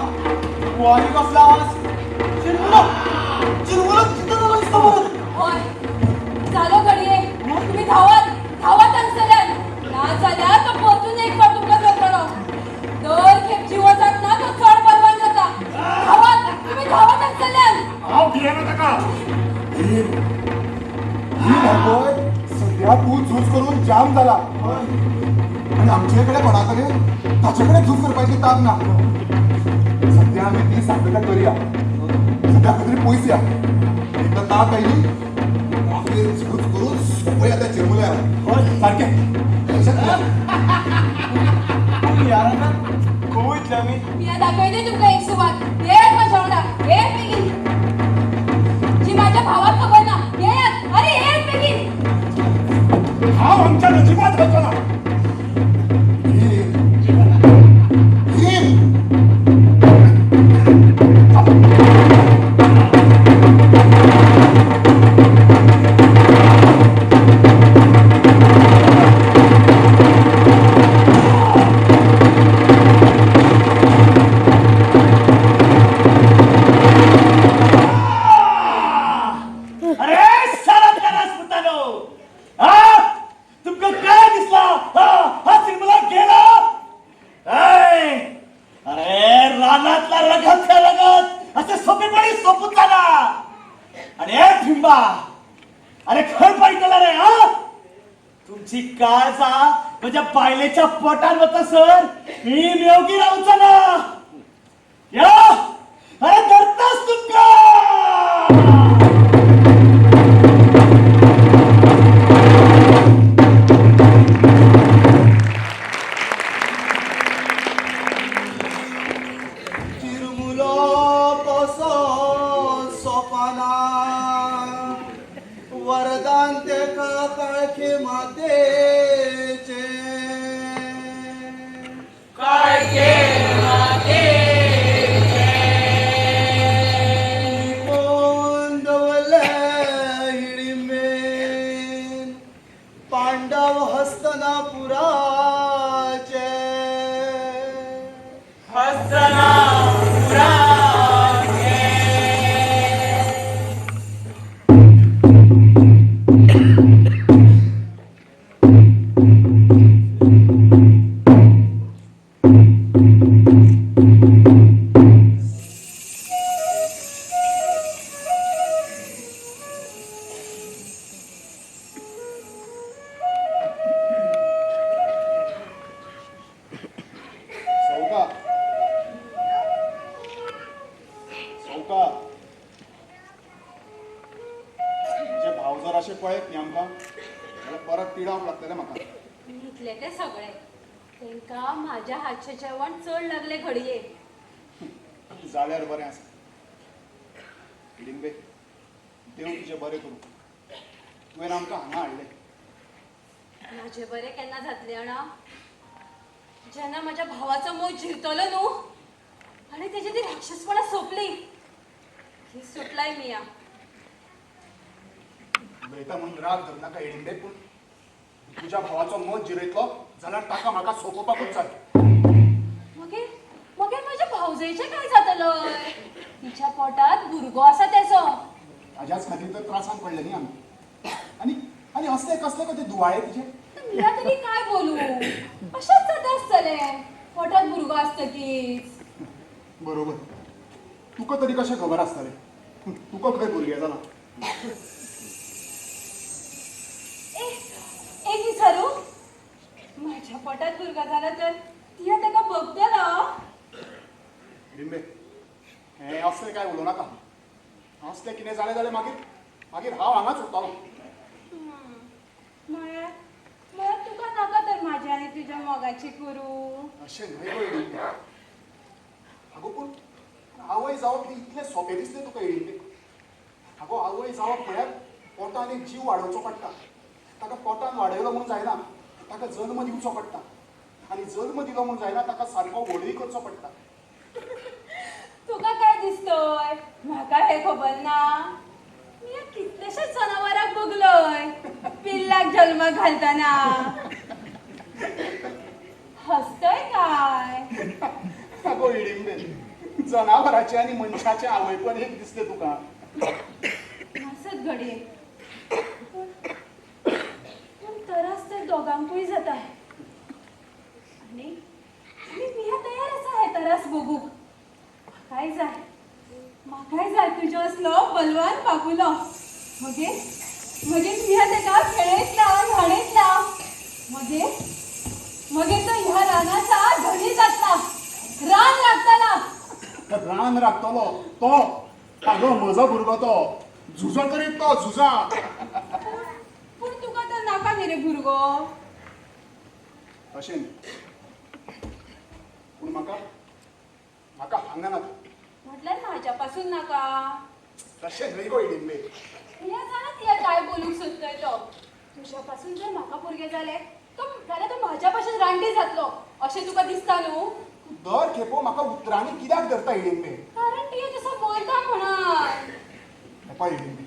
वारी कसला आवाज चिरमुलो चिरमुलो किती झाला दिसतो परत होय झालो घडये तुम्ही धावत धावत हांगसरल्यान ना जाल्यार तो परतून एक फावट तुमकां करतलो दर खेप जिवो जात ना तो चड बलवान जाता धावत तुम्ही धावत हांगसरल्यान हांव भियेना ताका भीम पळय सध्या तूं झूज करून जाम जाला आनी आमचे कडेन कोणा कडेन ताचे कडेन झूज करपाची ताक ना सध्या आमी ती सांगता करुया सध्या खंय तरी पयस या एकदा ताक आयली मागीर झूज करून सोंपया त्या चिरमुल्या सारकें यारांना खंय वयतले आमी मी दाखयते तुमकां एक सुवात येत म्हज्या वांगडा येत बेगीन जी माझ्या भावाक खबर ना येत अरे येत बेगीन हांव आमच्या नजिबात वचना भीम अरे सारा त्याला स्फुटानो हा तुमका काय दिसला तुझ्या बायलेच्या पोटात होता सर मी मेवगी राहूचा ना या अरे धरतास तुका चिरमुलो कसो सोपाना वरदान तेका काळखे मातेचे कोण दवले हिडिमेन पांडव हस्तनापुराचे चौका चौका तुझे भाव जर असे पळयत न्ही आमकां जाल्यार परत पिडावंक लागतलें म्हाका घेतले ते सगळे तेंका माझ्या हातचे जेवण चड लागले घडये जाल्यार बरें आसा लिंबे देव तुजें बरें करूं तुवें आमकां हांगा हाडलें माझे बरे केन्ना जातले अणा जेन्ना माझ्या भावाचो मोग जिरतलो न्हू आनी तेजी ती राक्षसपणा सोंपली ही सुटलाय मिया उलयता म्हणून राग धरनाका हिडिंबे पूण तुज्या भावाचो मत जिरयतलो जाल्यार ताका म्हाका सोंपोवपाकूच जाय मागीर मागीर माझ्या भावजयेचें काय जातलंय तिच्या पोटात भुरगो आसा तेचो ताज्याच खातीर तर त्रासान पडले न्ही आमी आनी आनी असले कसले कधी दुवाळे तुजे मिया तरी काय बोलू अशेंच जाता आसतलें पोटात भुरगो आसतकीच बरोबर तुका तरी कशें खबर आसतलें तुका खंय भुरगें जालां एक विचारू माझ्या पोटात भुरगो जाला तर तिया ताका बघतलो लिंबे हें असलें काय उलोव नाका असलें कितें जालें जाल्यार मागीर हांव हांगाच उरतलों म्हळ्यार तुका नाका तर म्हाज्या आनी तुज्या मोगाची करू अशें न्हय गो हिडिंबे आगो पूण आवय जावप हें इतलें सोंपें दिसलें तुका हिडिंबे आगो आवय जावप म्हळ्यार पोटान एक जीव वाडोवचो पडटा ताका पोटान वाडयलो म्हूण जायना ताका जल्म दिवचो पडटा आनी जल्म दिलो म्हूण जायना ताका सारको व्हडूय करचो पडटा तुका काय दिसतोय म्हाका हे खबर ना मी कितलेशेच जनावरांक बघलोय पिल्लाक जन्म घालताना हसतोय काय आगो हिडिंबे जनावराचे आनी मनशाचे आवयपण एक दिसलें तुका हसत घडये पूण तरास तर दोगांकूय जाता आनी मिया तयार आसा हे तरास बघूंक म्हाकाय जाय तुजो असलो बलवान बाबुलो मगे मिया तेका खेळयतला न्हाणयतला मगे तो ह्या रानाचा धनी जातला रान लागतला रान राखतलो तो आगो म्हजो भुरगो तो झुजो करीत तो झुजा पूण तुका तर नाका न्ही रे भुरगो अशें पूण म्हाका हांगा नाका म्हटल्यार म्हाज्या पासून नाका तशें न्हय गो हिडिंबे मिया जाणा तिया काय बोलूंक सोदतोय तो तुज्या पासून जर म्हाका भुरगें जालें जाल्यार तो म्हाज्या भाशेन रानटी जातलो अशें तुका दिसता न्हू दर खेपो म्हाका उतरांनी कित्याक धरता हिडिंबे कारण ती तसो बोलता म्हणून पळय हिडिंबे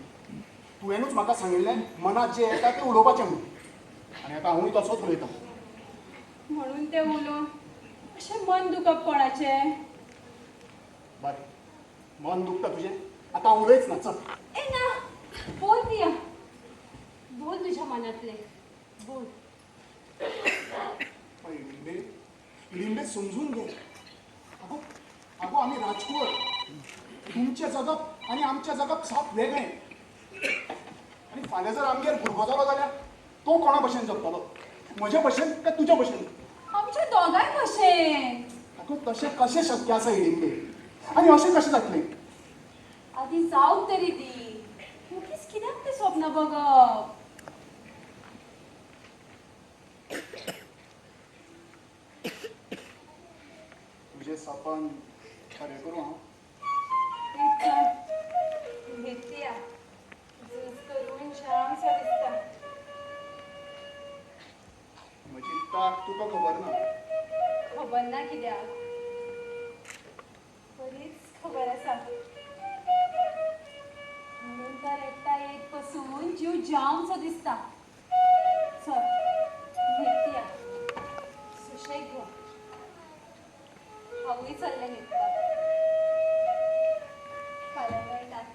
तुवेंनूच म्हाका सांगिल्लें मनात जें येता तें उलोवपाचें म्हणून आनी आतां हांवूय तसोच उलयतां म्हणून ते उलोवन अशें मन दुखप कोणाचें बरें मन दुखता तुजें आतां हांव उलयच ना चल ए ना बोल पिया बोल तुझ्या मनातले बोल लिंबे समजून घे अगो अगो आम्ही राजकुवर तुमचे जगप आणि आमचे जगप साप वेगळे आणि फाल्यां जर आमगेर भुरगो जालो जाल्यार तो कोणा भशेन जगतलो म्हज्या भशेन काय तुज्या भशेन आमच्या दोगांय भशेन. अगो तशें कशें शक्य आसा हिडिंबे आनी अशें कशें जातलें आधी जाऊ तरी दी. उगीच कित्याक ते स्वप्न बघप. तुजें सपन खरें करूं हांव घेतया झूज करून छानसो दिसता. म्हजी ताक तुका खबर ना खबर ना कित्याक बरीच खबर आसा. म्हणून तर एकटा येत पासून जीव जामसो दिसता. चल घेतया सुशेग गो. हांवूय चल्लें न्हिदपाक. फाल्यां मेळटात.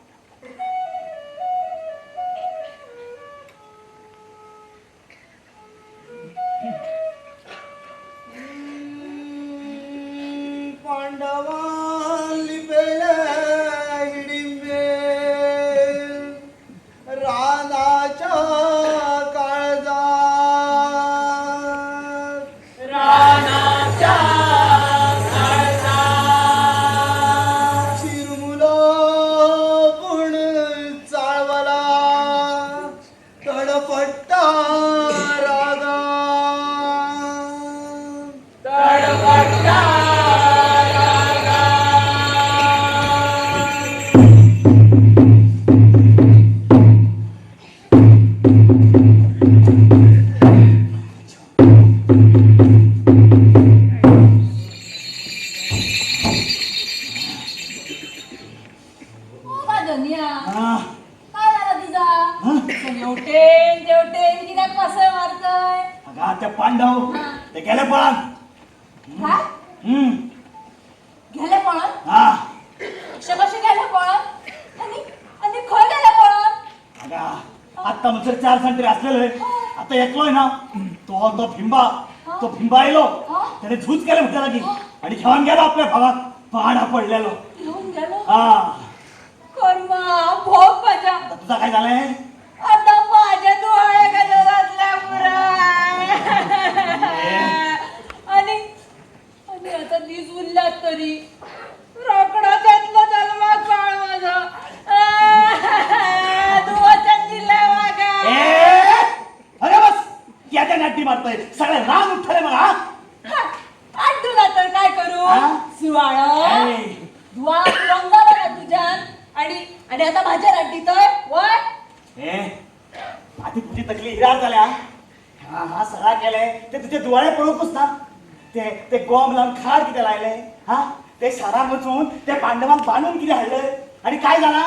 पांडवांनी पेले हिडिंबे रानाच्या काळजात चिरमुलो पण चाळवला तडफडटा रागा धनिया काय झालं तुझा? एवटेन तेवटेन कित्याक कसं मारतय? अगा ते पांडव ते गेले पळान. काय गेले पळत? हा कशे कशे गेले पळत? आणि आणि खंय गेले पळत? अगा आता म्हणसर 4 सांगतरी असलेले आता एकलोय ना तो भिंबा आयलो त्याने झूज केले म्हटलं लागी आणि घेऊन गेलो आपल्या भागात पाडा पडलेलो. घेऊन गेलो? हा कर्मा भोग माझ्या. आता तुझा काय झालंय? आता माझ्या डोळे कशा घातल्या पुराय. आणि आणि आता नीज उरल्यात तरी रोकडा त्यातला जन्मा काळ माझा. तू वचन दिलंय मागा. अरे बस त्या नाट्य मारतोय सगळे राग उठले मग. आठ तुला तर काय करू? सुवाळ धुवा रंगाला ना तुझ्यान. आणि आणि आता माझ्या राटीतोय वय. आधी तुझी तकली हिरार झाल्या. हा सगळा केलंय ते तुझे डोळे पळवतोस ना. ते गोम लावून खाड किती लायले. हा ते सारा मचून ते पांडवांक बांधून किती हाडलंय आणि काय झाला?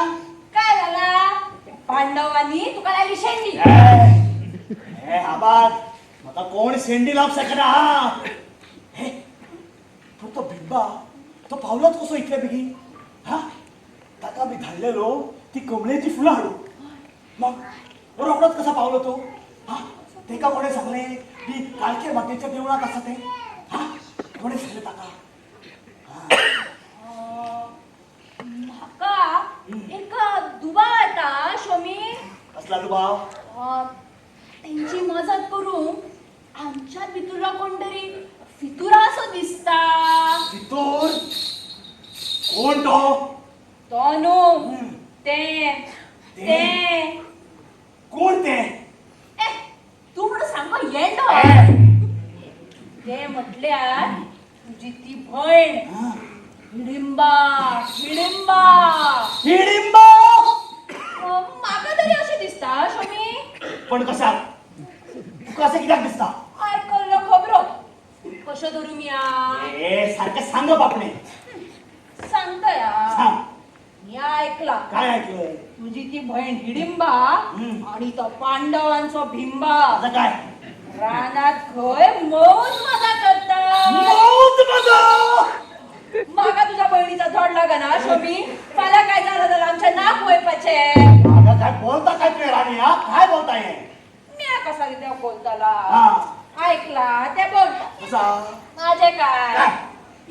काय झाला? पांडवांनी तुका लायली शेंडी. आबाद आता कोण शेंडी लावू शकना. तो भिंबा तो पावलाच कसो इतल्या बेगी. हा ताका मी धाडलेलो ती कमळेची फुलं हाडू. मग रोकडोच कसा पावलो तो. हा तेका कोणे सांगले की कालके मातेच्या देवळात आसा ते. हा कोणे सांगले ताका? म्हाका एक दुबा येता शोमी. कसला दुबाव? त्यांची मदत करूंक आमच्या भितुरा कोण तरी फितुरा असो दिसता. फितूर? कोण तो? तो न्हू ते कोण ते? तू म्हणून सांग येडो. ते म्हटल्यार तुझी ती भयण हिडिंबा. हिडिंबा हिडिंबा म्हाका तरी अशें दिसता शोमी. पण कशा तुका असे कित्याक दिसता? आयकल्लो खबरो कशो धरून या. सारखे सांग बापणे. सांगता या. सांग. मी ऐकला. काय ऐकलंय? तुझी ती बहीण हिडिंबा आणि तो पांडवांचो भिंबा आता काय रानात खंय मौज मजा करता. मौज मजा. म्हाका तुझ्या बहिणीचा धड लागना शोमी. फाल्यां काय झालं जाल्यार आमचे नाक वयपाचे. अगं काय बोलता काय तुझ्या राणी? हा काय बोलताय? मी कसा कितें बोलताला. हा ऐकला ते बोलता. कसा? माझे काय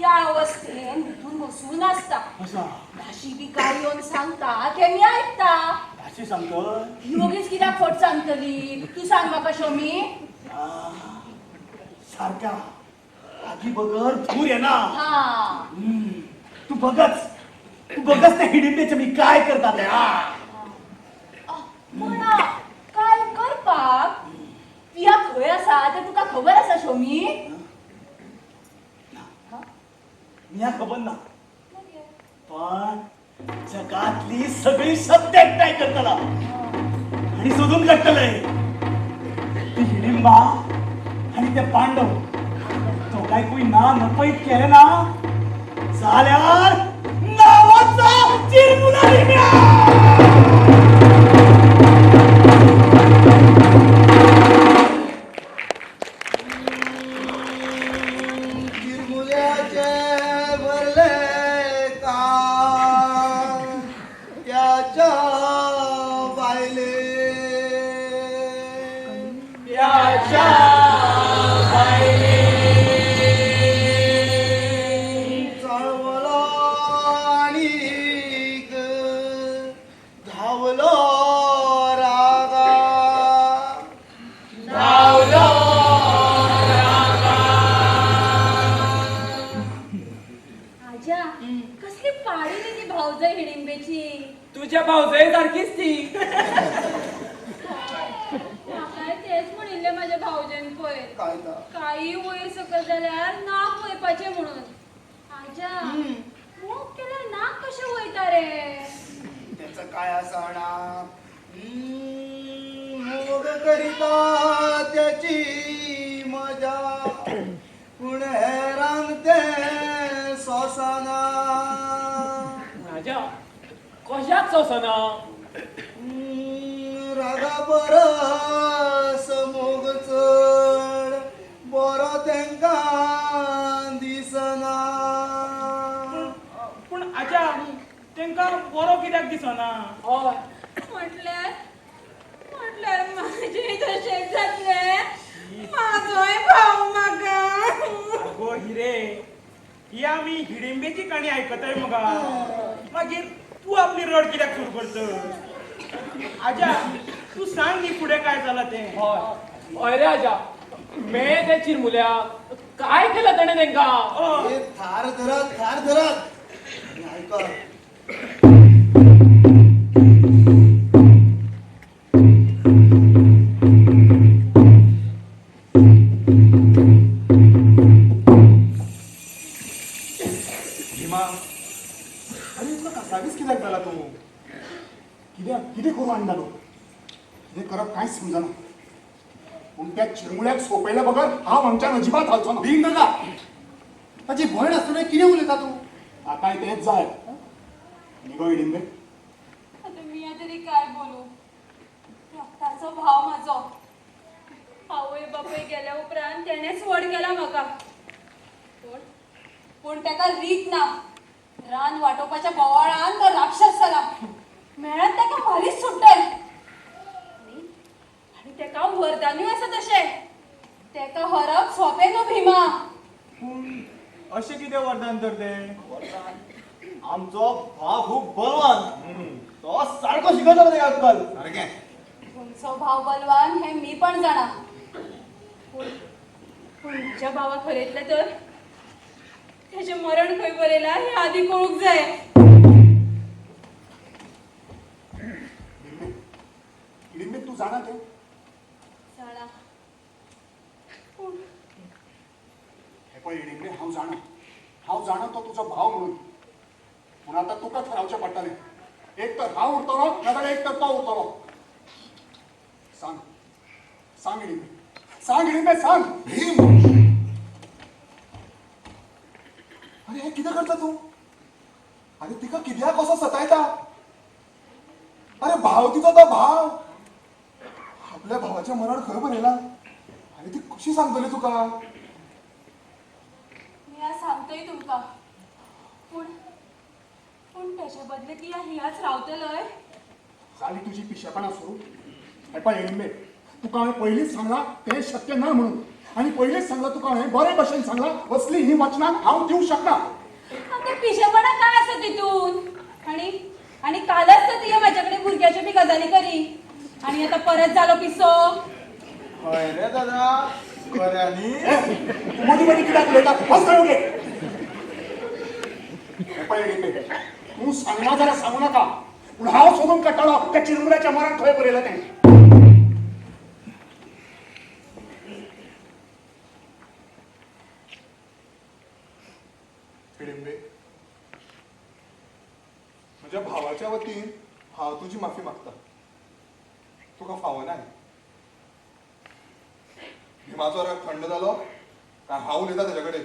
या अवस्थेन भितून बसून असता. कसा? भाशी बी काय येऊन सांगता ते मी ऐकता. भाशी सांगतो? योगीच कित्याक खोट सांगतली? तू सांग म्हाका शोमी. सारख्या आगी बगर धूर आहे ना. हा तू बघच त्या हिडिंबेचे मी काय करतात म्हणा काय करपाक तुया खंय आसा ते तुका खबर आसा शोमी? मी या खबर ना पण जगातली सगळी शब्द एकटाय करतला आणि शोधून काढतलंय. ती हिडिंबा आणि ते पांडव तो काय कोई ना नपैत केले ना झाल्यावर नावाचा चिरमुला चिरमुल्याचे भरले का त्याच्या बायले चळवळो आणि धावलो रागा आजा कसली पाळी ती भाऊजाई हिडिंबेची. तुझ्या भाऊजाई सारखीच ती. म्हाकाय तेच म्हणिल्ले माझ्या भाऊजान पळय काय का काही वयर सकल जाल्यार नाक वयपाचे म्हणून. आजा मोग केल्यार नाक कशें वयता रे? त्याचं काय असणार मोग करिता त्याची मजा पुणे रांगते सोसाना राजा कशाक सोसना? रागा बरस मोग चढ बरो तेंका दिसना पूण आजा तेंका बरो कित्याक दिसना? हय म्हटल्यार माझे तशेंच जातले. माझोय भाऊ म्हाका. अगो हिरे ही आमी हिडिंबेची काणी आयकताय मगा मागीर तू आपली रड कित्याक सुरू करत? आजा तू सांग नी पुढे काय झालं ते. हय रे आजा मे ते चिरमुल्याक काय केलं त्याने तेंका? हे थार धरत आणि ऐका भीमा अरे इतलो कासावीस कित्याक जाला तू कितें करून आणला तू कितें करप कांयच समजना पूण त्या चिरमुल्याक सोंपयल्या बगर हांव आमच्यान अजिबात हालचो ना. भिंग नाका ताची भयण आसतना कितें उलयता तू आतांय तेच जाय निगो हिडिंबे आता मी तरी काय बोलू? रक्ताचो भाव माझो. आवय बापय गेल्या उपरांत तेणेच वड केला म्हाका. पूण तेका रीत ना. रान वाटोवपाच्या बोवाळान तो राक्षस जाला. मेळत तेका भारीच सुट्टय. आणि तेका वरदानूय आसा तशें. तेका हरप सोंपें न्हू भीमा. पूण अशें कितें वरदान तर ते? आमचो भाव खूब बलवान तो सारको शिकयता ते अक्कल. तुमचो भाव बलवान हे मी पण जाणा. पूण म्हज्या भावा खरयतले तर त्याचे मरण खंय बरयला हे आधी कळूंक जाय. हिडिंबे तू जाणा ते जाणा हे पळय हिडिंबे हांव जाणा तो तुजो भाव म्हणून पूण आतां तुका थारावचें पडटलें. एक तर हांव उरतलो नाजाल्यार एक तर तो उरतलो. सांग हिडिंबे सांग. अरे हे कितें करता तू? अरे तिका कित्याक कसो सतायता? अरे भाव तिचो तो भाव आपल्या भावाचें मरण खंय बरयलां आनी ती कशी सांगतली तुका? मी आज सांगतोय तुमका. पूण त्याच्या बदले ती हियाच रावतलय. जाली तुजी पिशेपणां सुरू. हे पळय हिडिंबे तुका हांवें पयलींच सांगलां तें शक्य ना म्हणून आनी पयलींच सांगलां तुका हांवें बरे भशेन सांगलां असली ही वचनां हांव दिवंक शकना. आता पिशेपणा काय आसा तितून? आणि कालच तर तुझ्या माझ्याकडे भुरग्याची बी गजाली करी आणि आता परत झालो पिसो. हय रे दादा खऱ्यानी तू मध्ये मध्ये किती उलयता बस करून घे पहिले हिडिंबे तू सांगणार जरा सांगू नका पूण हांव सोडून कट्टाळो त्या चिरमुल्याच्या मरान खंय बरयला तें हिडिंबे म्हज्या भावाच्या वतीन हांव तुजी माफी मागता तुका फावना म्हाजो रग थंड जालो काय हांव उलयता तेजे कडेन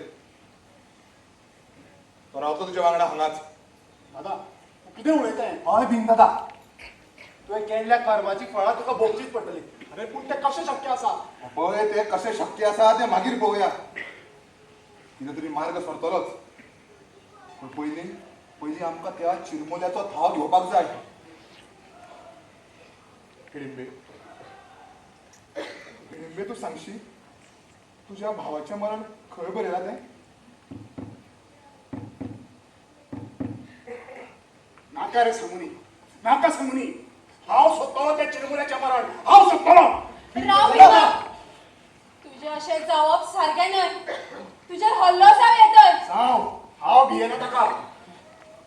तो रावतो तुज्या वांगडा हांगाच दादा तू कितें उलयताय हय बीन दादा तुवें केल्ल्या कर्माची फळां तुका भोगचीच पडटली अरे पूण तें कशें शक्य आसा पळय ते कशें शक्य आसा तें मागीर पळोवया कितें तरी मार्ग सरतलोच पूण पयलीं आमकां त्या चिरमुल्याचो थाव घेवपाक जाय हिडिंबे हिडिंबे तूं सांगशी तुज्या भावाचें मरण खंय बरयलां तें नाका रे सांगुनी नाका सांगुनी हांव सोदतलो त्या चिरमुल्याचें मरण हांव सोदतलो राव बिबा तुझे अशें जावप सारकें न्हय तुजेर हल्लो जाव येतोय जाव हांव भियेना ताका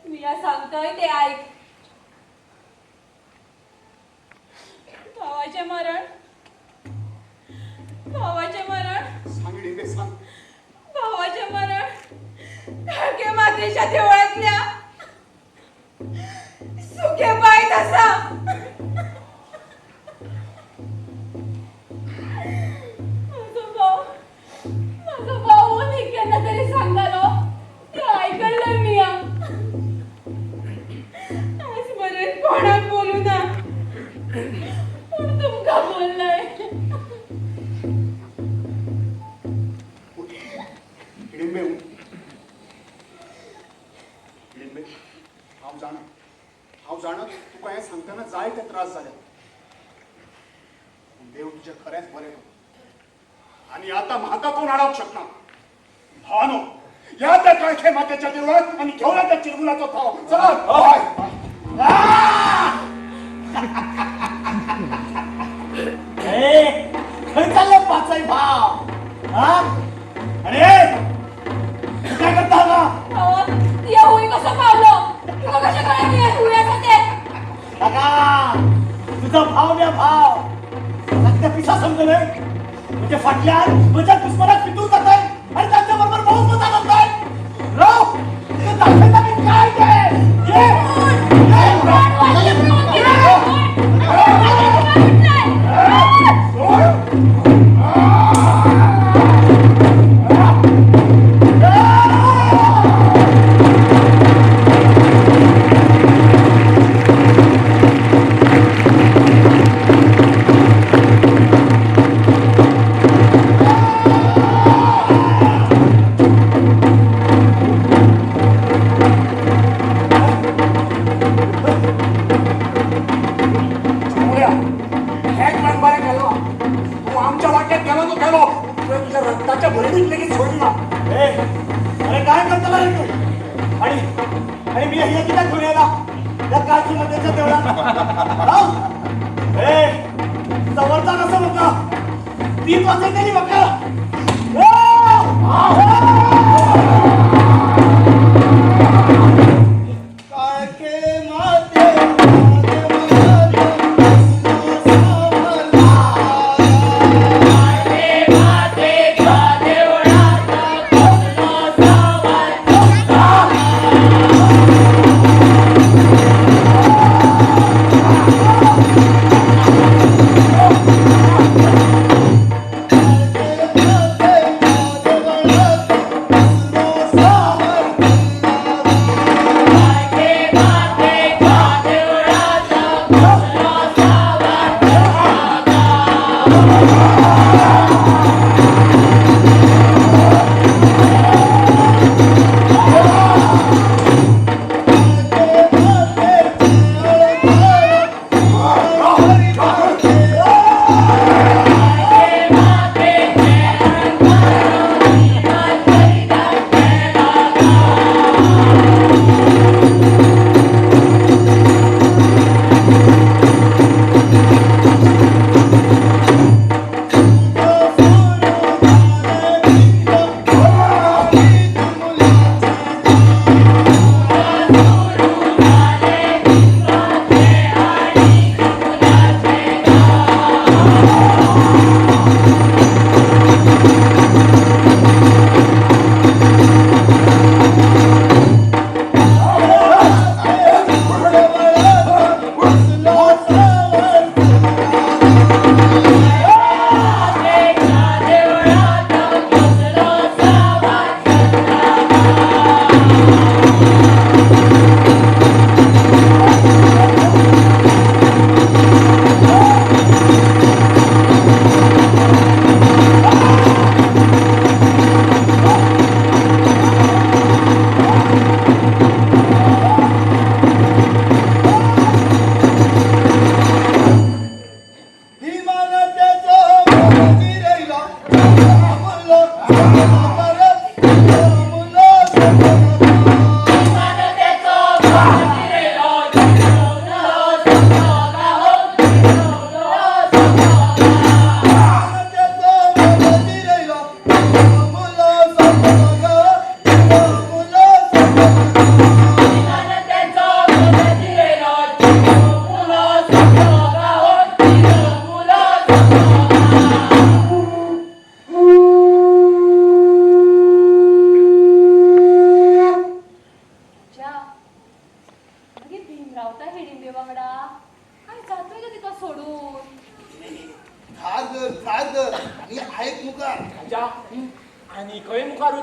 मिया सांगतोय ते ऐक भावाचे मरण सांग हिडिंबे सांग भावाचे मरण धारके मातेच्या देवळातल्या सुखे बायत आसा माझो भाऊ न्ही केन्ना तरी सांगतालो ते आयकल्लें मिया आजपर्यंत कोणाक बोलू ना पूण तुमकां बोललंय हिडिंबे हिडिंबे हांव जाणा तुका हें सांगतना जायते त्रास जाले पूण देव तुजें खरेंच बरें कर आनी आतां म्हाका कोण अडवंक शकना भावानो या त्या काळखे मातेच्या देवळात आनी घेवया त्या चिरमुलाचो थाव चल खंय चालले पाचय भाव हा अरे तू काय करता हांगा येऊय कसो पावलो तुका कशें कळ्ळें की हे तुवें ते काका तुझा भाव म्या भाव त्या पिसा समजले म्हणजे फाटल्यान म्हज्या दुश्मनाक पितूर जाताय आणि त्यांच्या बरोबर बहुत मजा करताय राव तुझं दाखवता मी काय ते रक्ताच्या भरणीत लगेच सोडला अरे काय करतला रे तू आणि मी हे किती घेऊन यायला त्या काळची मध्येच्या देवळात जवळचा कसं बघा ती वाचायची बघा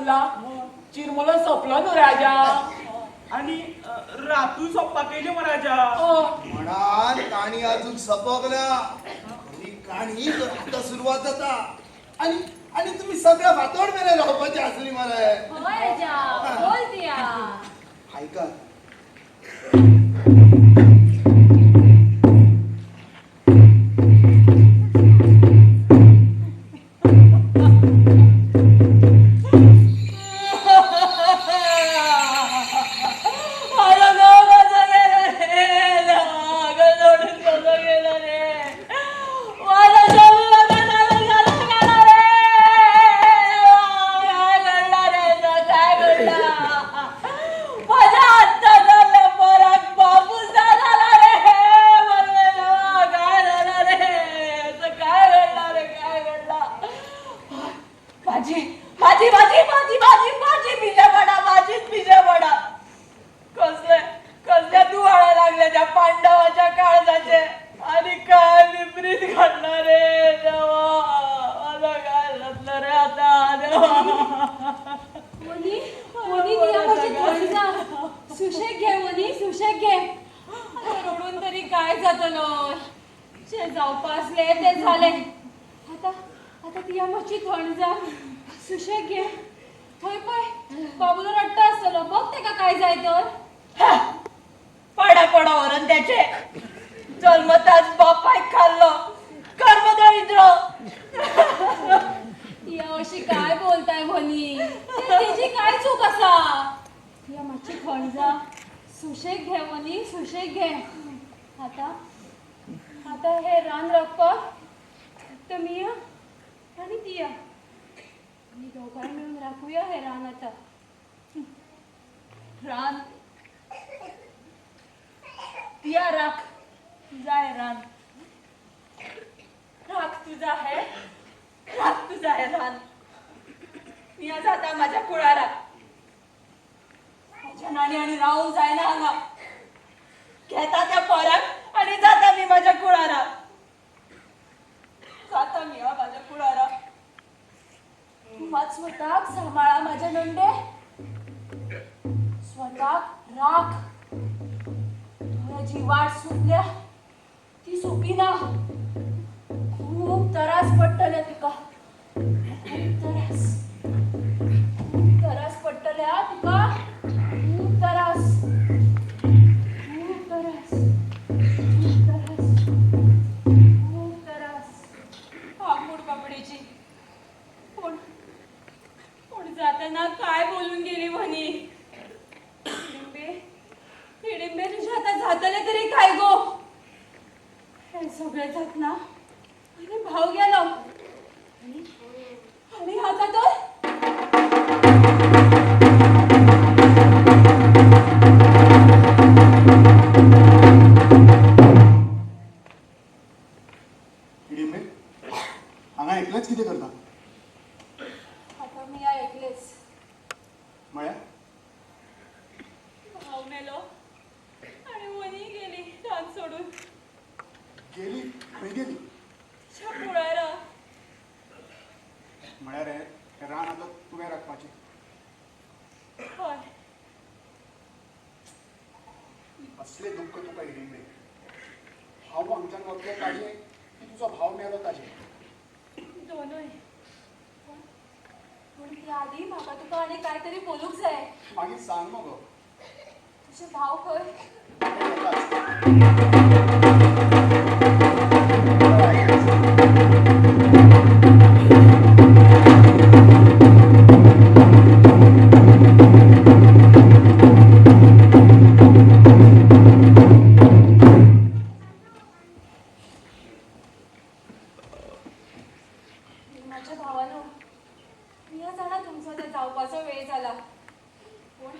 उरला चिरमुलो सोपलो न्हू राजा आणि रातू सोप्पा केली महाराजा म्हणान काणी अजून सपक ना खरी काणी तर आता सुरुवात जाता आणि आणि तुम्ही सगळ्या भातोड मेले रावपाची असली मला होय राजा बोल दिया ऐका सुशेग घे मनी सुशेग घे रडून तरी काय जातलो जे जावपासले ते झाले आता आता ती आमची थंड जा सुशेग घे होय काय बाबूला रट्टा असतलो बघ ते का काय जाय तर पडा पडावरून त्याचे जन्मताच बापाय खाल्लो कर्मदरिद्र या अशी काय बोलताय म्हणी त्याची काय चूक असा या माची खणजा सुशेग घे म्हणी सुशेग घे आता आता हे रान रप्पक तर मी आणि तिया मी दोघांनी मिळून राखूया हे रान आता रान तिया राख जाय रान राख तुझा आहे राख तुझा आहे रान तिया जाता माझ्या कुळारा माझ्या नाणी आणि राहून जाय ना हांगा घेता त्या पोराक आणि जाता मी माझ्या कुळारा जाता मी माझ्या कुळारा तुम्हाच स्वतःक सांभाळा माझ्या नंडे स्वतःक राख जी वाट सुटल्या ती सोपी ना खूप त्रास पडटले तुका खूप त्रास पडटल्या तुका खूप त्रास आंबूड पापडीची कोण कोण जाताना काय बोलून गेली म्हणी हिडिंबे तुझ्या आता जातले तरी काय गो हे सगळे जात ना आणि भाव गेलो आणि आता तर हिडिंबे हांगा एकलेच कितें करता आता मी ऐकलेच म्हळ्यार भाव मेलो आणि वनी गेली रान सोडून गेली खंय गेली छापुळारा म्हळ्यार हे रान आतां तुवें राखपाचें हय असले दुःख तुका हिडिंबे भाव हांगच्यान वतले ताजें की तुजो भाव मेलो ताजें दोनूय पूण ती आदी म्हाका तुका आनी कांयतरी बोलूंक जाय मागीर सांग मगो तुजे भाव खंय माझ्या भावानो या जाणा तुमचो ते जावपाचो वेळ जाला पूण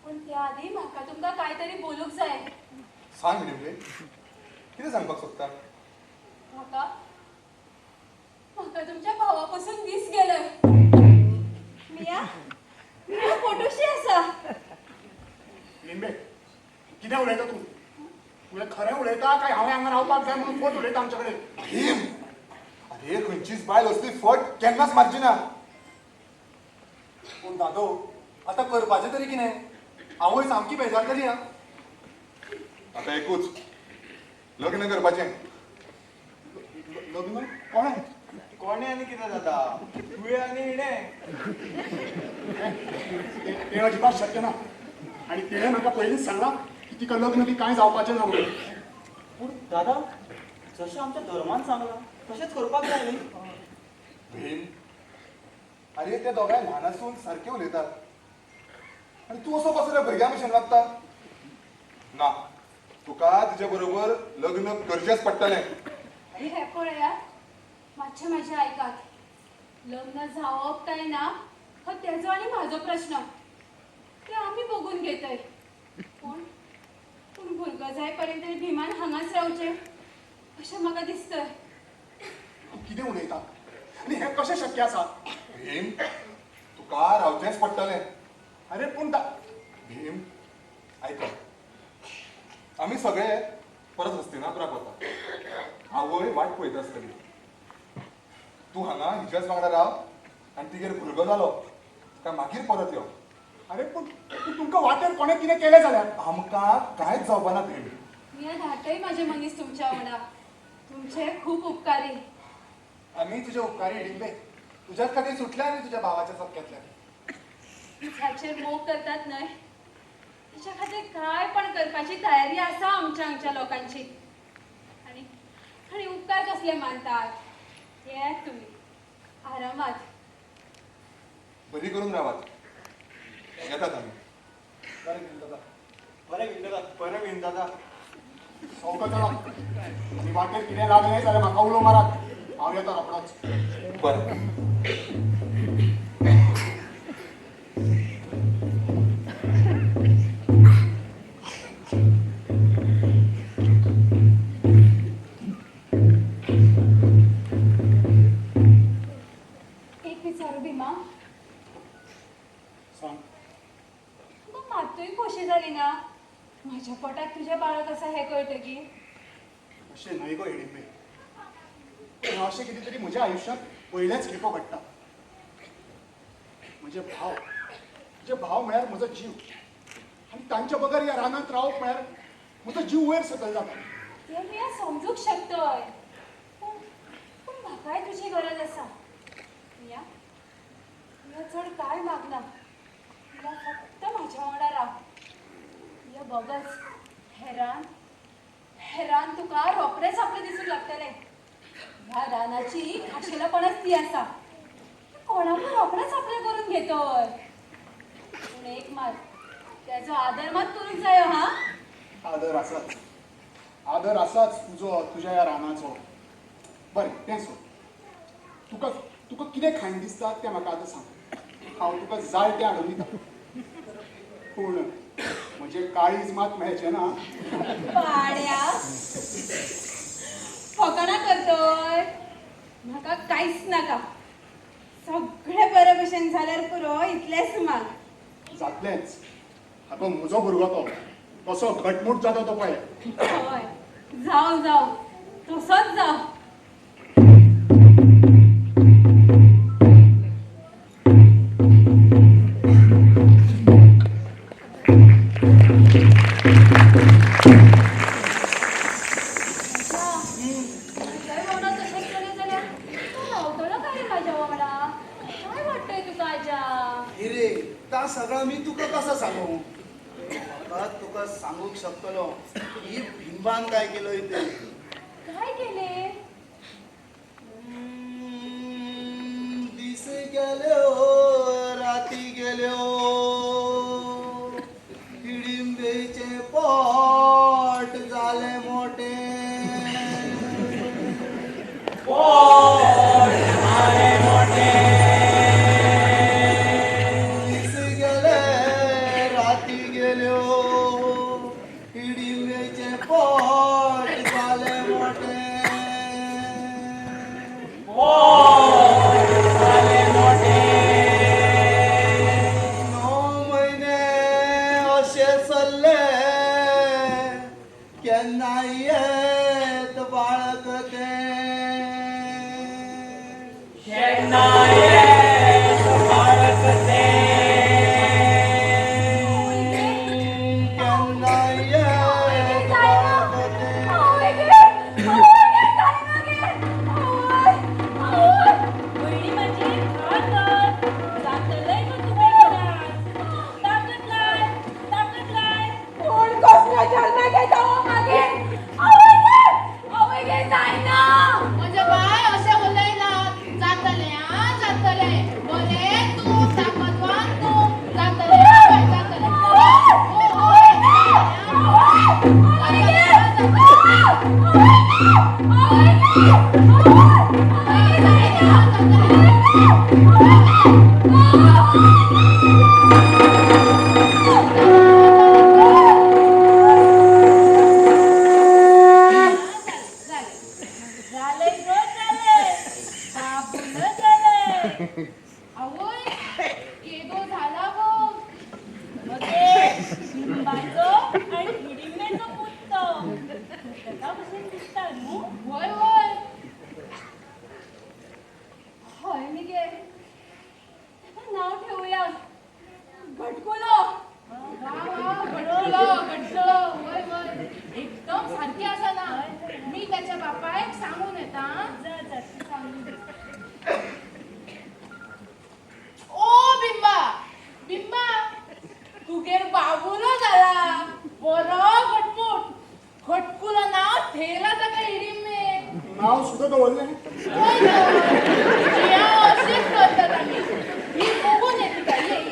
पण त्या आधी म्हाका तुमकां कांयतरी बोलूंक जाय सांग हिडिंबे कितें सांगपाक सोदता म्हाका म्हाका तुमच्या भावा पासून दीस गेलोय मिया मिया फोटोशी आसा हिडिंबे कितें उलयता तूं तुवें खरें उलयता काय हांवें हांगा रावपाक जाय म्हणून फोट उलयता आमचे कडेन भीम अरे खंयचीच बायल असली फट केन्नाच मारची ना पूण दादो आतां करपाचें तरी कितें आवय सामकी बेजारतली हा आता एकूच लग्न करपाचें लग्न कोणें कोणे आनी कितें जाता तुवें आनी हिणें ते अजिबात शक्य ना आणि तिने म्हाका पयलींच सांगला की तिका लग्न बी कांय जावपाचें ना म्हणून पूण दादा जशें आमच्या धर्मान सांगलां तशेंच करपाक जाय न्ही भीम अरे ते दोगांय ल्हान आसून सारके उलयतात आनी तूं असो कसो रे भुरग्या भशेन वागता ना तुका तुजे बरोबर लग्न करचेंच पडटलें अरे हे पळयात मातशें म्हाजें आयकात लग्न जावप काय ना हो तेजो आनी म्हाजो प्रश्न ते आमी बघून घेतय पूण पूण भुरगो जाय पर्यंत भिमान हांगाच रावचें अशें म्हाका दिसतय तूं कितें उलयता आनी हें कशें शक्य आसा भीम तुका रावचेंच पडटलें अरे पूण भीम आयक आमी सगळे परत हस्तिनापुराक वता आवय वाट पळयता आसतली तूं हांगा हिच्याच वांगडा राव आनी तिगेर भुरगो जालो काय मागीर परत यो अरे पूण तुमकां वाटेर कोणें कितें केलें जाल्यार आमकां कांयच जावपाना भीम मी धाटय म्हाजे मनीस तुमच्या वांगडा तुमचे खूब उपकारी आमी तुजे उपकारी हिडिंबे तुज्याच खातीर सुटल्या आमी तुज्या भावाच्या सप्क्यातल्यान ह्याचेर मोग करतात न्हय तिच्या खातीर काय पण करपाची तयारी आसा आमच्या लोकांची आनी आनी उपकार कसले मानतात हे तुमी आरामात बरी करून रावात येतात आमी बरें घेवन दादा बरें घेवन दादा सवका चला आनी वाटेर कितें लागलें जाल्यार म्हाका उलो मारात हांव येता रोखडोच बरें एक विचारू भीमा सांग तुका मात्तूय खोशी जाली ना म्हाज्या पोटाक तुज्या बाळाक आसा हें कळटकीर अशें न्हय गो हिडिंबे पूण अशें कितें तरी म्हज्या आयुश्यांत पयलेंच खेपो घडटा म्हजे भाव म्हळ्यार म्हजो जीव आनी तांच्या बगर ह्या रानांत रावप म्हळ्यार म्हजो जीव वयर सकयल जाता ते मी समजूंक शकतय पूण पूण म्हाकाय तुजी गरज आसा या चड कांय मागना तुला फक्त म्हाज्या वांगडा राव या बगच हेरान तुका रोखडेंच आपलें दिसूंक लागतलें ह्या रानाची खाशेलपणच ती आसा कोणाकूय रोखडेंच आपलें करून घेतोय पूण एक मात त्याचो आदर मात करूंक जायो हा आदर आसाच तुज्या ह्या रानाचो बरें तें सोड तुका कितें खाण दिसता तें म्हाका आतां सांग हांव तुका जाय तें हाडून दिता पूण म्हजें काळीज मात मेळचें ना पाड्या फकाणां करतोय म्हाका कांयच नाका सगळें बरे भशेन जाल्यार पुरो इतलेंच माग जातलेंच आगो म्हजो भुरगो तो कसो घटमूट जाता तो पळय हय जावं तसोच जाव हिरे ता सगळा मी तुका कसा सांगू फकत तुका सांगूक शकतलो की भिंबान काय केलं इथे काय केले दीस गेल्यो राती गेल्यो हिडिंबेचे पोट झाले मोठे दीस गेले राती गेल्यो हिडिंबेचे पोट झाले मोठे नो झालंय ग झालंय बाबून झालंय आवय केदो झाला गो मग ते लिंबाचं आणि हिडिंबेचं पुत्त त्याचा बसून दिसतात नु होय होय होय मी गे नाव ठेवूया घटकुलो वा वा घटलो होय होय एकदम सारखी असा ना मी त्याच्या बापायक सांगून येता जा जा सांगून ओ बिंबा बिंबा तुगेर बाबूलो झाला बरो घटमुट घटकुला नाव ठेला जागा हिडिंबे नाव सुद्धा दवरलें होय गो अशीच करतात आम्ही मी बघून येते का ये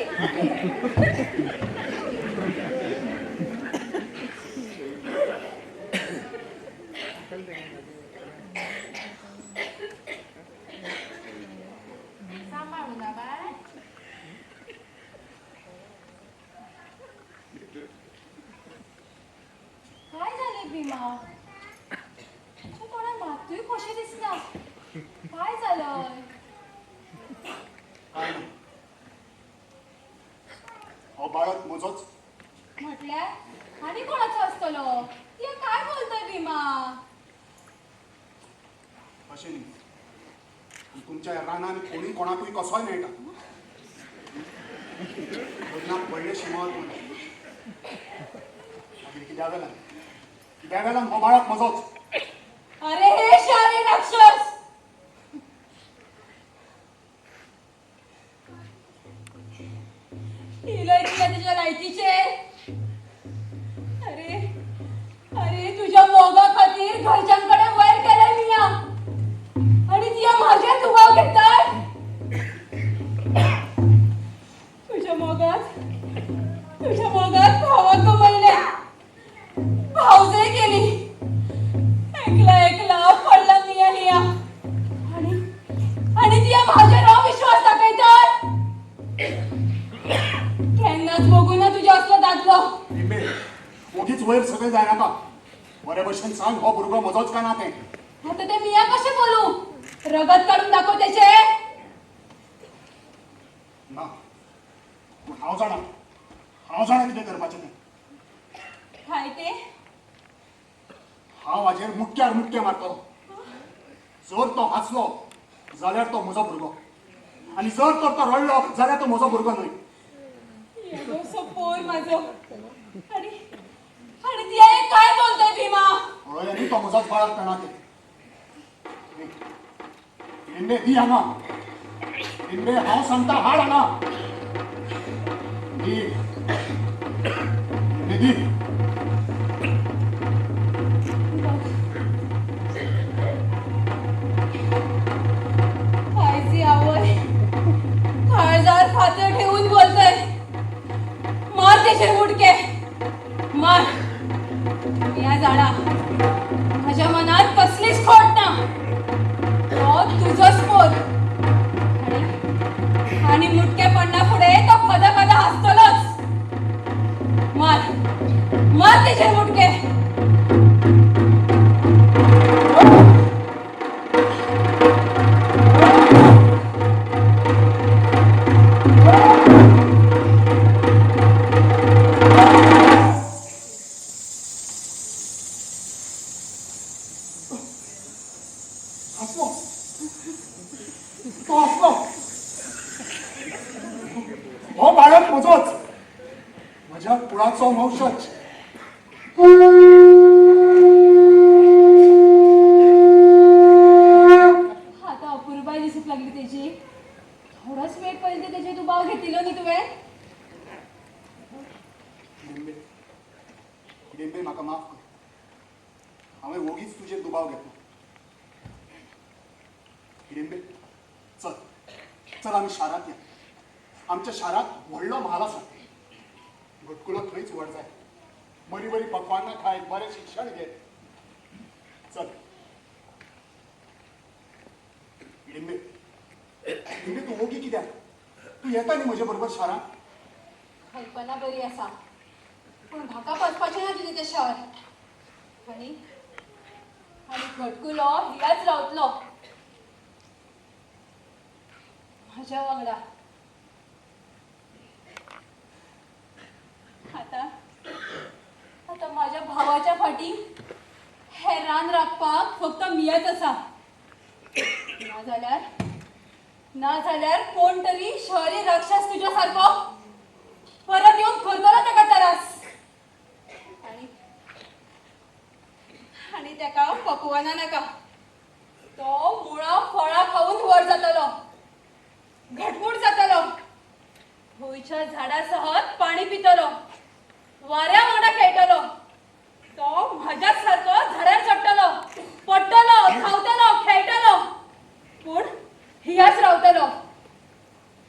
सांभाळू ना बाय काय झाले भीमा तू कोणा मातूय कशी दिसना काय झालंय हो बाळक म्हजोच म्हटल्या आणि कोणाचं असतलो ती काय बोलतोय भीमा अशें न्ही तुमच्या रानान कोणी कोणाकूय कसोय मेळटा लग्नाक व्हडले शिमत मागीर कित्याक जाल्यार हो बाळक म्हजोच अरे हे शारी राक्षस इलय तुला तुझ्या लायकीचे अरे अरे तुझ्या मोगा खातीर घरच्यांकडे वैर केलंय मिया आणि तिया माझ्या दुबाव घेतात तुझ्या मोगात भावा कमवले भावजे केली एकला पडला मिया हिया आणि तिया माझ्यावर अविश्वास दाखयतात केन्नाच बघू ना तुझ्या असलो दादलो लिंबे मोठीच वयर सगळे जाय नाका बरे भशेन सांग हो भुरगो म्हजोच काय ना तें आता ते मिया कशे बोलू रगत काढून दाखव त्याचे ना पूण हांव जाणा कितें करपाचें तें काय ते हांव हाजेर मुटक्यार मुटके मारतलो जर तो हांसलो जाल्यार तो म्हजो भुरगो आनी जर तर तो रडलो जाल्यार तो म्हजो भुरगो न्हय येदोसो पोर माझो आणि ती एक काय बोलतोय भीमा हय आनी तो म्हजोच बाळक जाणा तें लिंबे दी हांगा लिंबे हांव सांगता हाड हांगा दी लिंबे दी काळजी आवय काळजार खातर ठेवून बोलतोय मार त्याचे मुडके मार या झाडा माझ्या मनात कसलीच खोट ना तो तुझंच पोर आणि मुटके पडण्या पुढे तो कदा कदा हसतोच मार त्याचे मुटके हसलो तो हसलो हो बाळक म्हजोच म्हज्या कुळाचो वंशज आता अपूर्वाय दिसत लागली त्याची थोडाच वेळ पर्यंत त्याचे तू बाव घेतलो नी तुवे लिंबे लिंबे म्हाका माफ कर हांवें ओगीच तुजेर दुबाव घेतलो लिंबे चल चल आमी शारांत या आमच्या शारांत व्हडलो म्हाल आसा घटकुलो थंयच व्हड जाय बरी बरी पकवानां खाय बरें शिक्षण घे चल लिंबे लिंबे तूं ओगी कित्याक तू येता न्ही म्हजे बरोबर शारांत? कल्पना बरी आसा पूण म्हाका वचपाचें ना तुजें तें शहर आनी घटकुलो हियाच रावतलो म्हज्या वांगडा. आता माझ्या भावाच्या फाटी हे रान राखपाक फक्त मियाच आसा. ना जाल्यार कोण तरी शहरी राक्षस तुझ्या सारको परत येऊन करतलो ताका त्रास. आणि ताका पकवाना नाका. तो मुळा फळां खाऊन वर जातलो, घटमूट जातलो, भोयच्या झाडा सहत पाणी पितलो, वाऱ्या वांगडा खेळटलो. तो म्हज्याच सारको झाडार चडटलो, पडटलो, खावतलो, खेळटलो, पूण हियाच रावतलो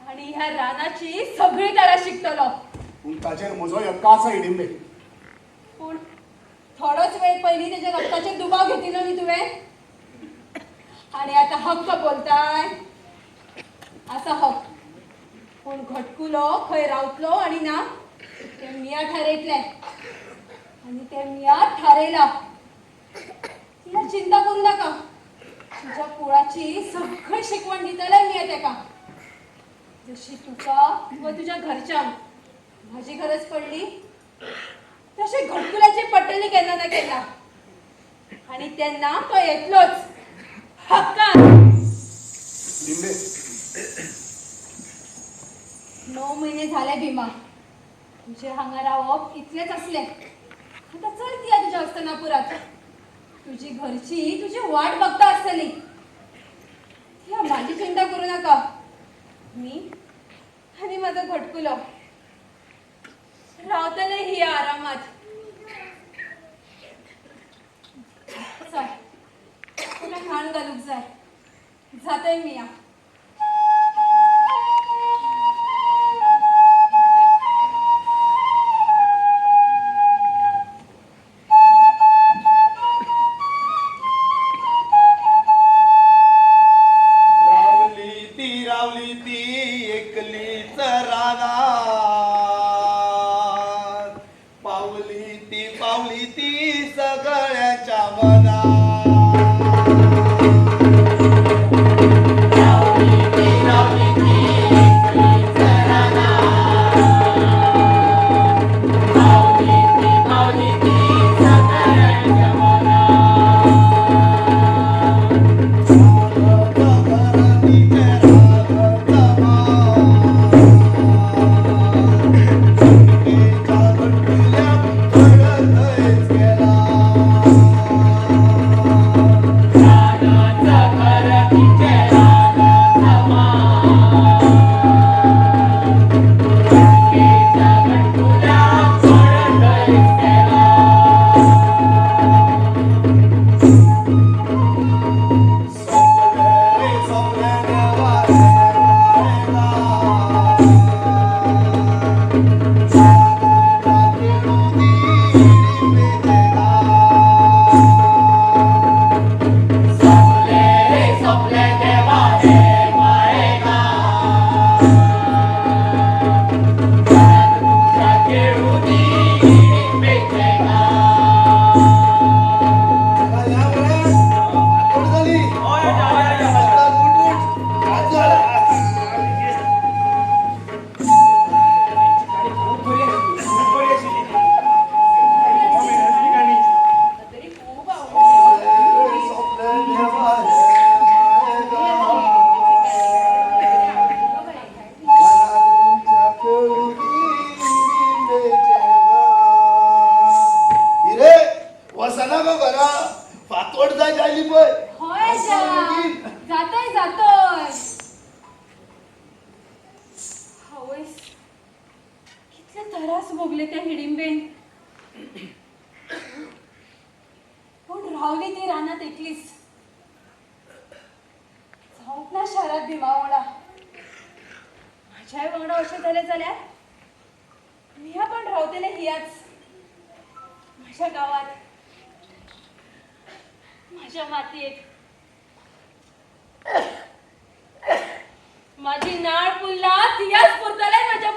आणि ह्या रानाची सगळी तळा शिकतलो. पूण ताचेर म्हजो हक्क आसा हिडिंबे. पूण थोडोच वेळ पयलीं तेजे रक्ताचेर दुबाव घेतिलो न्ही तुवें आणि आता हक्क बोलताय. असा हक्क पूण घटकुलो खंय रावतलो आणि ना ते मिया ठरयतले आणि ते मिया ठरयला. तिला चिंता करू नाका. तुझ्या कुळाची सगळी शिकवण दितले मिया तेका. जशी तुका व तुझ्या घरच्यांक माझी गरज पडली तशी घटकुलाची पडटली केन्ना ना केन्ना आणि तेन्ना तो येतलोच हक्कान. लिंबे 9 महिने झाले भीमा. तुझे हांगा रावप इतलेच असले. आता चल ती तुझ्या हस्तनापुरात. तुझी घरची तुझी वाट बघता असतली. ह्या माझी चिंता करू नका. मी आणि माझा घटकुलो रावतले ही आरामात. चल तुला खाण घालूक जाय. जातय मिया. रावली ती एकलीच रानात. पावली ती सगळ्याच्या मनात. त्रास भोगले त्या हिडिंबेन. पण रावली ती रानात एकलीच. जाऊक ना शहरात भीमा वांगडा. माझ्याय वांगडा अशें जालें जाल्यार मिया पण रावतले हियाच माझ्या गावात, माझ्या मातयेत, माझी नाळ पुल्ला तियाच पुरतले माझ्या